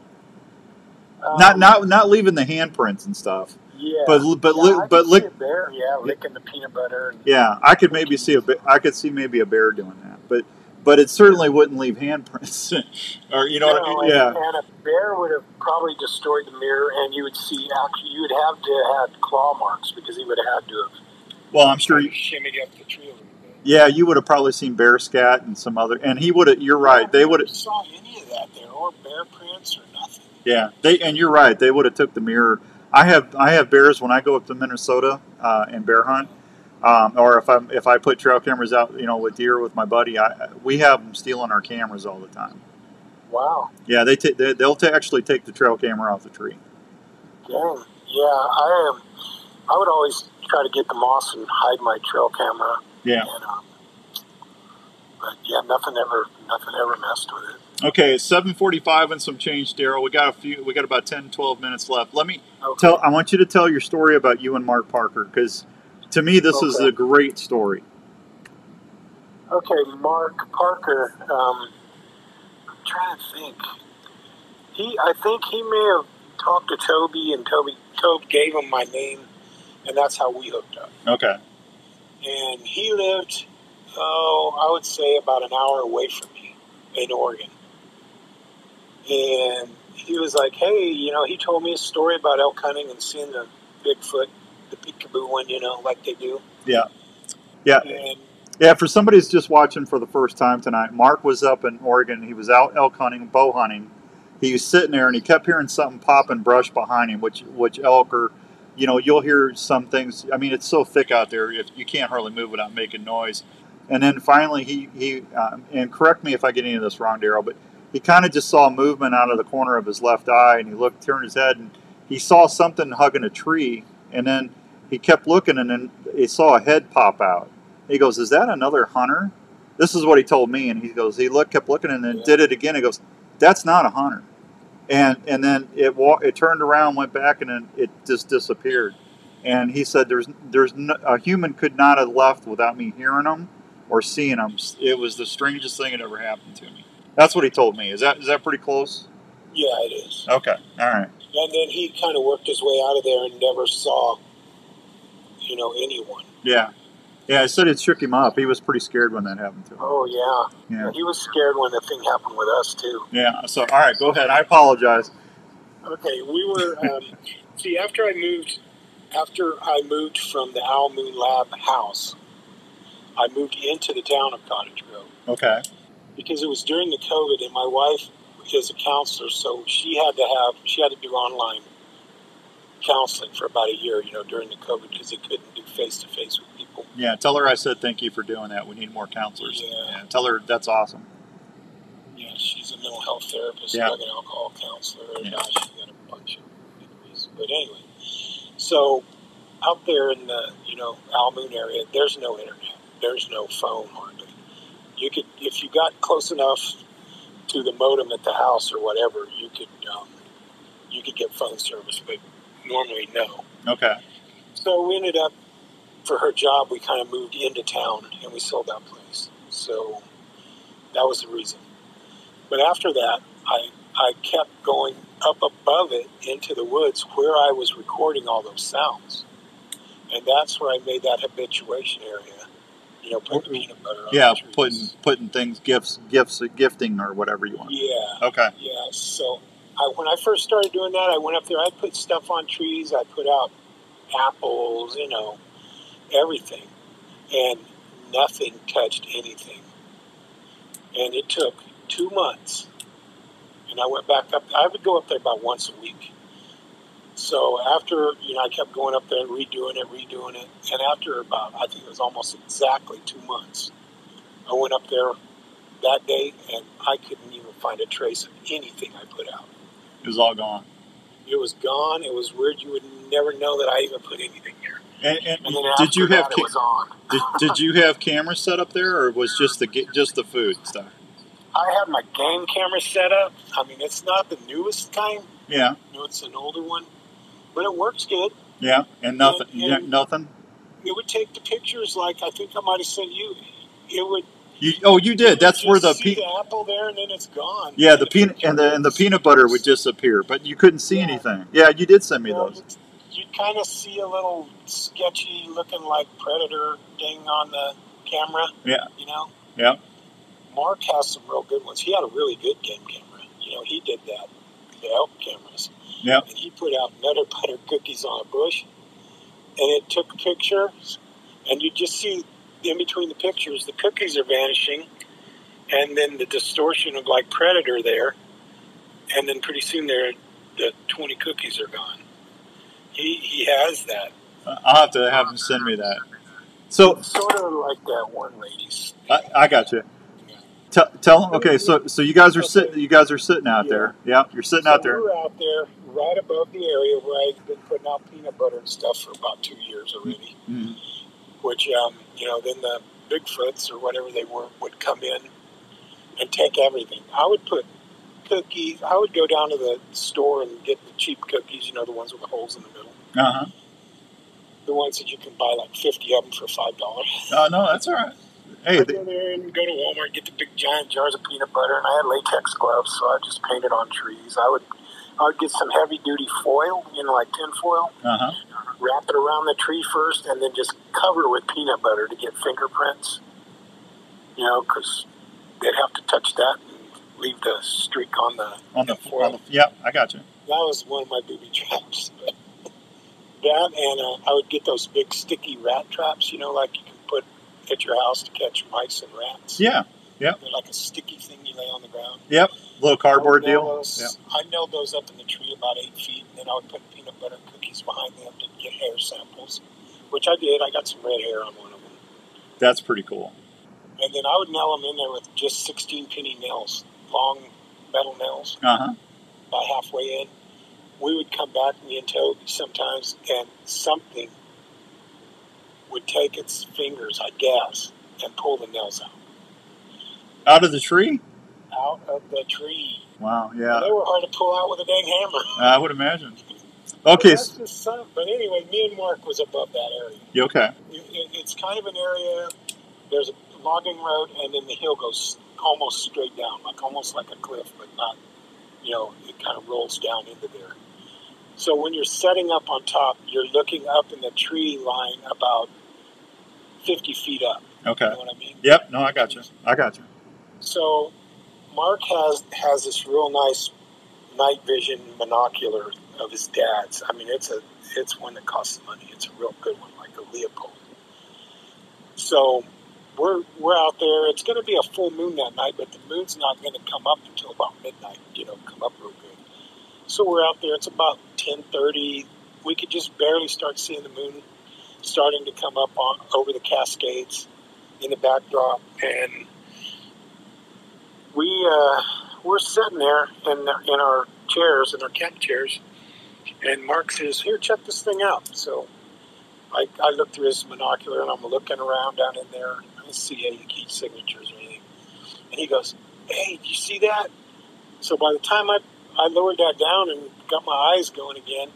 Not leaving the handprints and stuff. Yeah, but see a bear, licking the peanut butter. Yeah, I could maybe see I could see maybe a bear doing that, but it certainly wouldn't leave handprints, or you know, yeah. And a bear would have probably destroyed the mirror, and you would see you would have to have had claw marks because he would have had to have. Well, I'm sure shimmied up the tree a little bit. Yeah, you would have probably seen bear scat and some other, and he would have. You're right. They would have saw any of that there, or bear prints, or nothing. Yeah, and you're right. They would have took the mirror. I have bears when I go up to Minnesota and bear hunt, or if I put trail cameras out, you know, with deer with my buddy. We have them stealing our cameras all the time. Wow. Yeah, they'll actually take the trail camera off the tree. Dang. Yeah, I would always try to get the moss and hide my trail camera. Yeah. And, but yeah, nothing ever messed with it. Okay, 7:45 and some change, Daryl. We got about 10, 12 minutes left. Let me I want you to tell your story about you and Mark Parker, because to me this is a great story. Okay, Mark Parker. I'm trying to think. I think he may have talked to Toby, and Toby gave him my name, and that's how we hooked up. Okay. And he lived, I would say about an hour away from me in Oregon. And he was like, hey, you know, he told me a story about elk hunting and seeing the Bigfoot, the peekaboo one, you know, like they do. Yeah. Yeah. Yeah, for somebody who's just watching for the first time tonight, Mark was up in Oregon. He was out elk hunting, bow hunting. He was sitting there, and he kept hearing something pop and brush behind him, which elk are, you know, you'll hear some things. I mean, it's so thick out there, you can't hardly move without making noise. And then finally, he and correct me if I get any of this wrong, Daryl, but he kind of just saw movement out of the corner of his left eye, and he turned his head, and he saw something hugging a tree, and then he kept looking, and then he saw a head pop out. He goes, "Is that another hunter?" This is what he told me, and he goes, kept looking, and then did it again. He goes, "That's not a hunter." And then it turned around, went back, and then it just disappeared. And he said, a human could not have left without me hearing them or seeing them. It was the strangest thing that ever happened to me. That's what he told me. Is that pretty close? Yeah, it is. Okay, all right. And then he kind of worked his way out of there and never saw, you know, anyone. Yeah. Yeah, I said it shook him up. He was pretty scared when that happened to him. Oh, yeah. He was scared when the thing happened with us, too. Yeah, so, all right, go ahead. I apologize. Okay, we were, see, after I moved from the Owl Moon Lab house, I moved into the town of Cottage Grove. Okay. Because it was during the COVID, and my wife is a counselor, so she had to do online counseling for about a year, you know, during the COVID, because they couldn't do face-to-face with people. Yeah, tell her I said thank you for doing that. We need more counselors. Yeah, tell her that's awesome. Yeah, she's a mental health therapist, drug and alcohol counselor, and she's got a bunch of degrees. But anyway, so out there in the, you know, Owl Moon area, there's no internet. There's no phone hardly. You could, if you got close enough to the modem at the house or whatever, you could get phone service, but normally no. Okay. So we ended up, for her job, we kind of moved into town and we sold that place. So that was the reason. But after that, I kept going up above it into the woods where I was recording all those sounds. And that's where I made that habituation area. You know, putting the peanut butter on the trees. putting things, gifting or whatever you want. Yeah. Okay. Yeah, so when I first started doing that, I went up there, I put stuff on trees, I put out apples, you know, everything. And nothing touched anything. And it took 2 months. And I went back up. I would go up there about once a week. So after, I kept going up there and redoing it. And after about, I think it was almost exactly 2 months, I went up there that day, and I couldn't even find a trace of anything I put out. It was all gone. It was gone. It was weird. You would never know that I even put anything there. And then did you have it was on. did you have cameras set up there, or was just the food stuff? I have my game camera set up. I mean, it's not the newest kind. Yeah. It's an older one, but it works good. Yeah, and nothing. Nothing. It would take the pictures like I think I might have sent you. It would. You did. That's where the apple there, and then it's gone. Yeah, the peanut and the peanut butter would disappear, but you couldn't see anything. Yeah, you did send me those. You'd kind of see a little sketchy looking like predator thing on the camera. Yeah. Yeah. Mark has some real good ones. He had a really good game camera. He did that. The elk cameras. Yeah. And he put out nutter butter cookies on a bush, and it took pictures, and you just see in between the pictures, the cookies are vanishing, and then the distortion of like predator there, and then pretty soon the 20 cookies are gone. He has that. I'll have to have him send me that. So sort of like that one lady's. I got you. Yeah. Tell him. Okay, so you guys are sitting. You guys are sitting out there. Yeah, you're sitting out there. We're out there right above the area where I've been putting out peanut butter and stuff for about 2 years already. Mm-hmm. Which then the Bigfoots or whatever they were would come in and take everything. I would put cookies. I would go down to the store and get the cheap cookies, the ones with the holes in the middle. Uh-huh. The ones that you can buy like 50 of them for $5. Oh, no, that's all right. Hey, I'd go there and go to Walmart, get the big giant jars of peanut butter, and I had latex gloves, so I just painted on trees. I would get some heavy-duty foil, like tin foil, wrap it around the tree first, and then just cover it with peanut butter to get fingerprints, because they'd have to touch that and leave the streak on the foil. Yeah, I got you. That was one of my booby traps. That, and I would get those big sticky rat traps, like you can put at your house to catch mice and rats. Yeah, yeah. They're like a sticky thing you lay on the ground. Yep, little cardboard deal. I nailed those up in the tree about 8 feet, and then I would put peanut butter cookies behind them to get hair samples, which I did. I got some red hair on one of them. That's pretty cool. And then I would nail them in there with just 16-penny nails, long metal nails, about halfway in. We would come back, me and Toby, sometimes, and something would take its fingers, I guess, and pull the nails out. Out of the tree? Out of the tree. Wow, yeah. And they were hard to pull out with a dang hammer. I would imagine. Okay. But anyway, me and Mark was above that area. You okay? It's kind of an area, there's a logging road, and then the hill goes almost straight down, almost like a cliff, but not, it kind of rolls down into there. So when you're setting up on top, you're looking up in the tree line about 50 feet up. Okay. You know what I mean? Yep. No, I got you. So Mark has this real nice night vision monocular of his dad's. I mean, it's one that costs money. It's a real good one, like a Leopold. So we're out there. It's going to be a full moon that night, but the moon's not going to come up until about midnight. Come up real good. So we're out there. It's about 10:30. We could just barely start seeing the moon starting to come up over the Cascades in the backdrop, and we're sitting there in our chairs, in our camp chairs, and Mark says, "Here, check this thing out." So I look through his monocular, and I'm looking around down in there. I don't see any key signatures or anything. And he goes, "Hey, do you see that?" So by the time I lowered that down and got my eyes going again,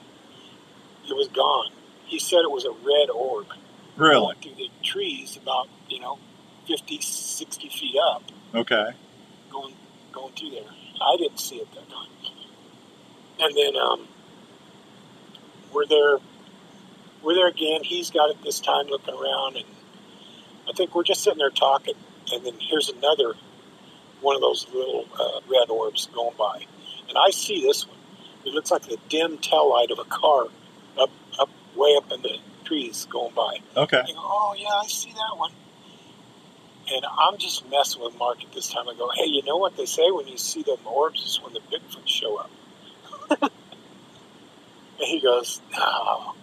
it was gone. He said it was a red orb. Really? Going through the trees about, 50, 60 feet up. Okay. Going through there. I didn't see it that time. And then we're there again. He's got it this time looking around, and I think we're just sitting there talking, and then here's another one of those little red orbs going by. And I see this one. It looks like the dim tail light of a car way up in the trees going by. Okay. I go, oh, yeah, I see that one. And I'm just messing with Mark at this time. I go, hey, you know what they say when you see them orbs is when the Bigfoot show up. And he goes, no.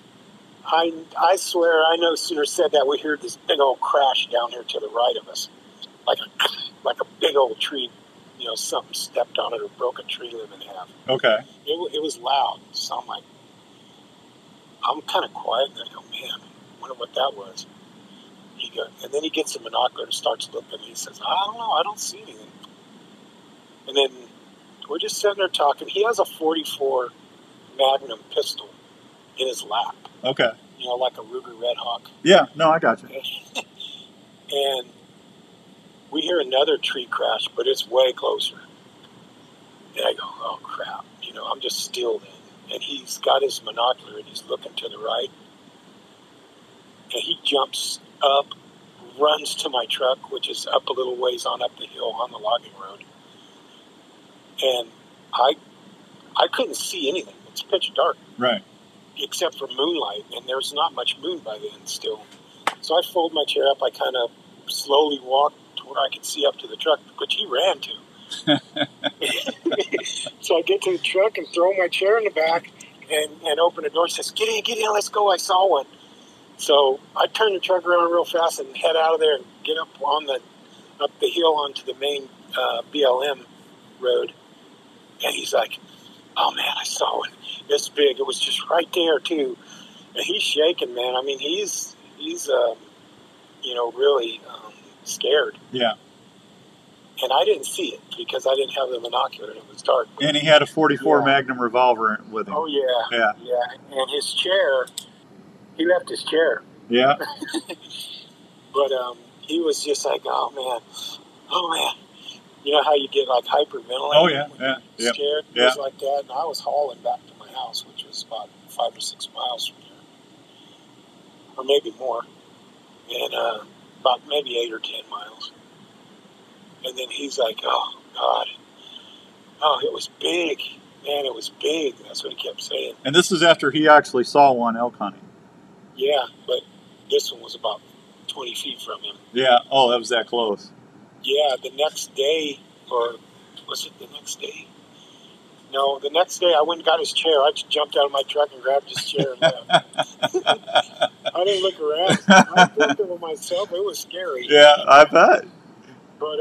I swear, I no sooner said that we heard this big old crash down here to the right of us. Like a big old tree, something stepped on it or broke a tree limb in half. Okay. It was loud. So I'm kind of quiet and I go, man, I wonder what that was. And then he gets a binocular and starts looking and he says, I don't know, I don't see anything. And then we're just sitting there talking. He has a .44 Magnum pistol in his lap. Okay. Like a Ruger Red Hawk. Yeah, no, I got you. And we hear another tree crash, but it's way closer. And I go, oh, crap. I'm just still then. And he's got his binocular and he's looking to the right. And he jumps up, runs to my truck, which is up a little ways on up the hill on the logging road. And I couldn't see anything. It's pitch dark. Right. Except for moonlight, and there's not much moon by then still. So I fold my chair up. I kind of slowly walked to where I could see up to the truck, which he ran to. So I get to the truck and throw my chair in the back and open the door. He says, get in, let's go. I saw one. So I turn the truck around real fast and head out of there and get up the hill onto the main BLM road. And he's like, oh, man, I saw one. This big. It was just right there, too. And he's shaking, man. I mean, he's really scared. Yeah. And I didn't see it because I didn't have the binocular and it was dark. And he had a .44 Magnum revolver with him. Oh, yeah. Yeah. And his chair, he left his chair. Yeah. But he was just like, oh, man. You know how you get like hyperventilating? Oh, yeah. Scared? Yeah. It was like that. And I was hauling back to my house, which was about 5 or 6 miles from here. Or maybe more. And about maybe 8 or 10 miles. And then he's like, oh, God. Oh, it was big. Man, it was big. That's what he kept saying. And this is after he actually saw one elk hunting. Yeah, but this one was about 20 feet from him. Yeah. Oh, that was that close. Yeah, the next day, or was it the next day? No, the next day I went and got his chair. I just jumped out of my truck and grabbed his chair and left. I didn't look around. I looked at myself. It was scary. Yeah, I bet. But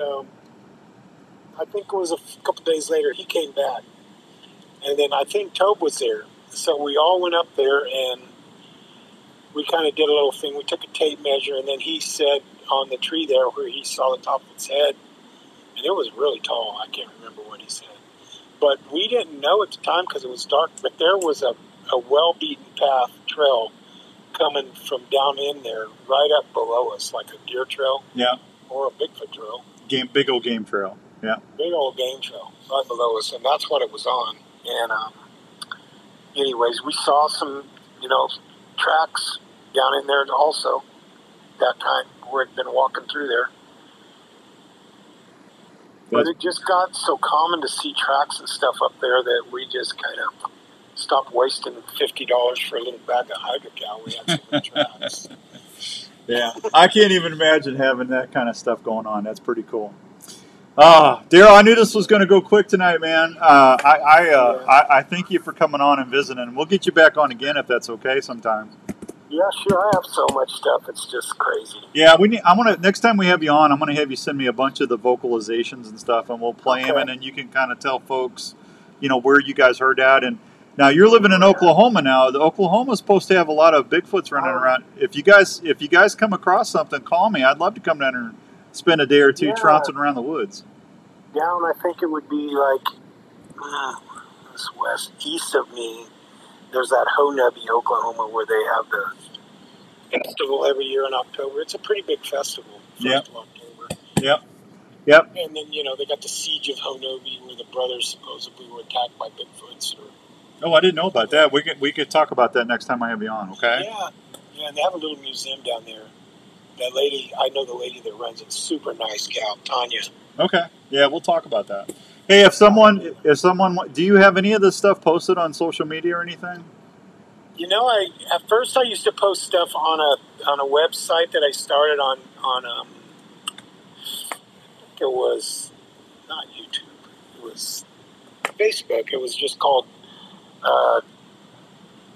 I think it was a couple days later he came back. And then I think Tobe was there. So we all went up there and we kind of did a little thing. We took a tape measure and then he said on the tree there where he saw the top of its head, and it was really tall. I can't remember what he said. But we didn't know at the time because it was dark, but there was a well-beaten path trail coming from down in there right up below us, like a deer trail. Yeah. Or a Bigfoot trail. Big old game trail. Yeah. Big old game trail right below us, and that's what it was on. And anyways, we saw some, tracks down in there also that time. We'd been walking through there. But it just got so common to see tracks and stuff up there that we just kind of stopped wasting $50 for a little bag of hydrocal. We had so many tracks. Yeah, I can't even imagine having that kind of stuff going on. That's pretty cool. Daryl, I knew this was going to go quick tonight, man. I thank you for coming on and visiting. We'll get you back on again if that's okay sometime. Yeah, sure. I have so much stuff. It's just crazy. Yeah, next time we have you on, I'm going to have you send me a bunch of the vocalizations and stuff, and we'll play them, and then you can kind of tell folks, where you guys heard that. And now you're living in Oklahoma now. The Oklahoma's supposed to have a lot of Bigfoots running around. If you guys come across something, call me. I'd love to come down and spend a day or two trouncing around the woods. Down, I think it would be like this east of me. There's that Honubby, Oklahoma, where they have the festival every year in October. It's a pretty big festival, 1st of October. Yep. And then, they got the Siege of Honubby, where the brothers supposedly were attacked by Bigfoots. Oh, I didn't know about that. We could talk about that next time I have you on, okay? Yeah, and they have a little museum down there. That lady, I know the lady that runs it, super nice gal, Tanya. Okay. Yeah, we'll talk about that. Hey, if someone, do you have any of this stuff posted on social media or anything? At first I used to post stuff on a website that I started on it was not YouTube. It was Facebook. It was just called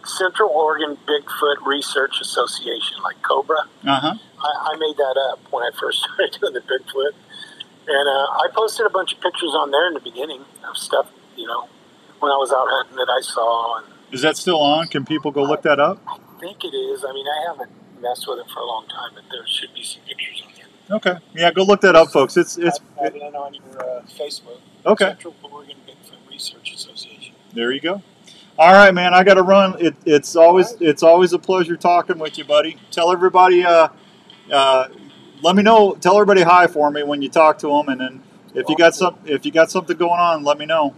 Central Oregon Bigfoot Research Association, like Cobra. Uh-huh. I made that up when I first started doing the Bigfoot. And I posted a bunch of pictures on there in the beginning of stuff, when I was out hunting that I saw. And is that still on? Can people go look that up? I think it is. I mean, I haven't messed with it for a long time, but there should be some pictures on there. Okay. Yeah, go look that up, folks. It's Add it on your Facebook. Okay. Central Oregon Bigfoot Research Association. There you go. All right, man. I got to run. It's always a pleasure talking with you, buddy. Tell everybody. Let me know. Tell everybody hi for me when you talk to them, and then if you got something going on, let me know.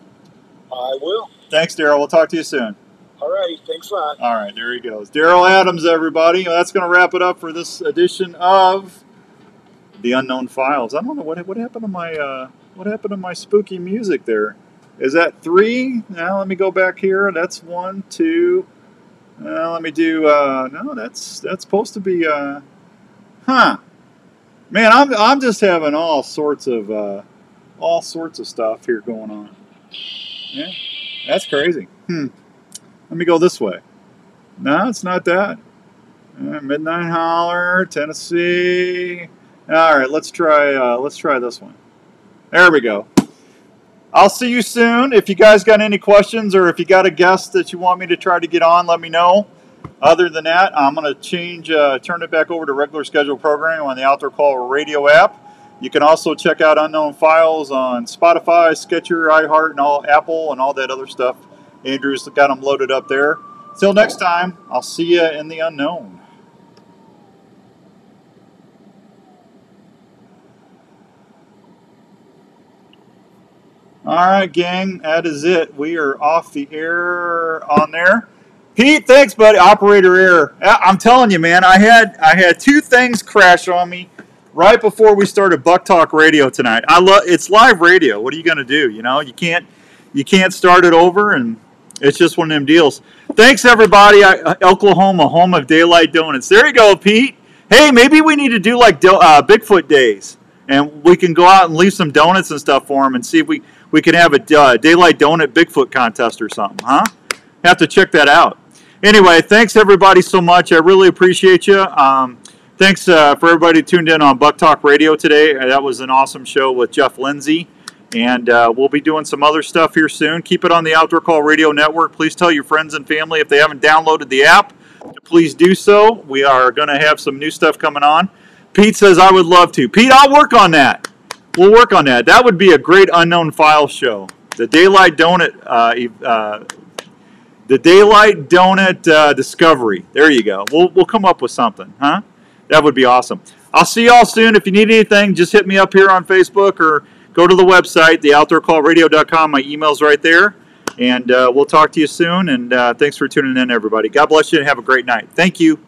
I will. Thanks, Daryl. We'll talk to you soon. All righty. Thanks a lot. All right, there he goes. Daryl Adams, everybody. That's going to wrap it up for this edition of The Unknown Files. I don't know what happened to my spooky music there. Is that 3? Now let me go back here. That's 1, 2. Let me do. No, that's supposed to be. Man, I'm just having all sorts of stuff here going on. Yeah, that's crazy. Let me go this way. No, it's not that. Midnight Holler, Tennessee. All right, let's try this one. There we go. I'll see you soon. If you guys got any questions or if you got a guest that you want me to try to get on, let me know. Other than that, I'm going to turn it back over to regular scheduled programming on the Outdoor Call Radio app. You can also check out Unknown Files on Spotify, Stitcher, iHeart, and Apple, and all that other stuff. Andrew's got them loaded up there. Till next time, I'll see you in the unknown. All right, gang, that is it. We are off the air on there. Pete, thanks, buddy. Operator error. I'm telling you, man, I had 2 things crash on me right before we started Buck Talk Radio tonight. It's live radio. What are you going to do? You can't start it over, and it's just one of them deals. Thanks, everybody. Oklahoma, home of Daylight Donuts. There you go, Pete. Hey, maybe we need to do like Bigfoot days, and we can go out and leave some donuts and stuff for them and see if we can have a Daylight Donut Bigfoot contest or something, huh? Have to check that out. Anyway, thanks everybody so much. I really appreciate you. Thanks for everybody tuned in on Buck Talk Radio today. That was an awesome show with Jeff Lindsay. And we'll be doing some other stuff here soon. Keep it on the Outdoor Call Radio Network. Please tell your friends and family if they haven't downloaded the app to please do so. We are going to have some new stuff coming on. Pete says, I would love to. Pete, I'll work on that. We'll work on that. That would be a great Unknown Files show. The Daylight Donut Discovery. There you go. We'll come up with something, huh? That would be awesome. I'll see y'all soon. If you need anything, just hit me up here on Facebook or go to the website, theoutdoorcallradio.com. My email's right there. And we'll talk to you soon. And thanks for tuning in, everybody. God bless you and have a great night. Thank you.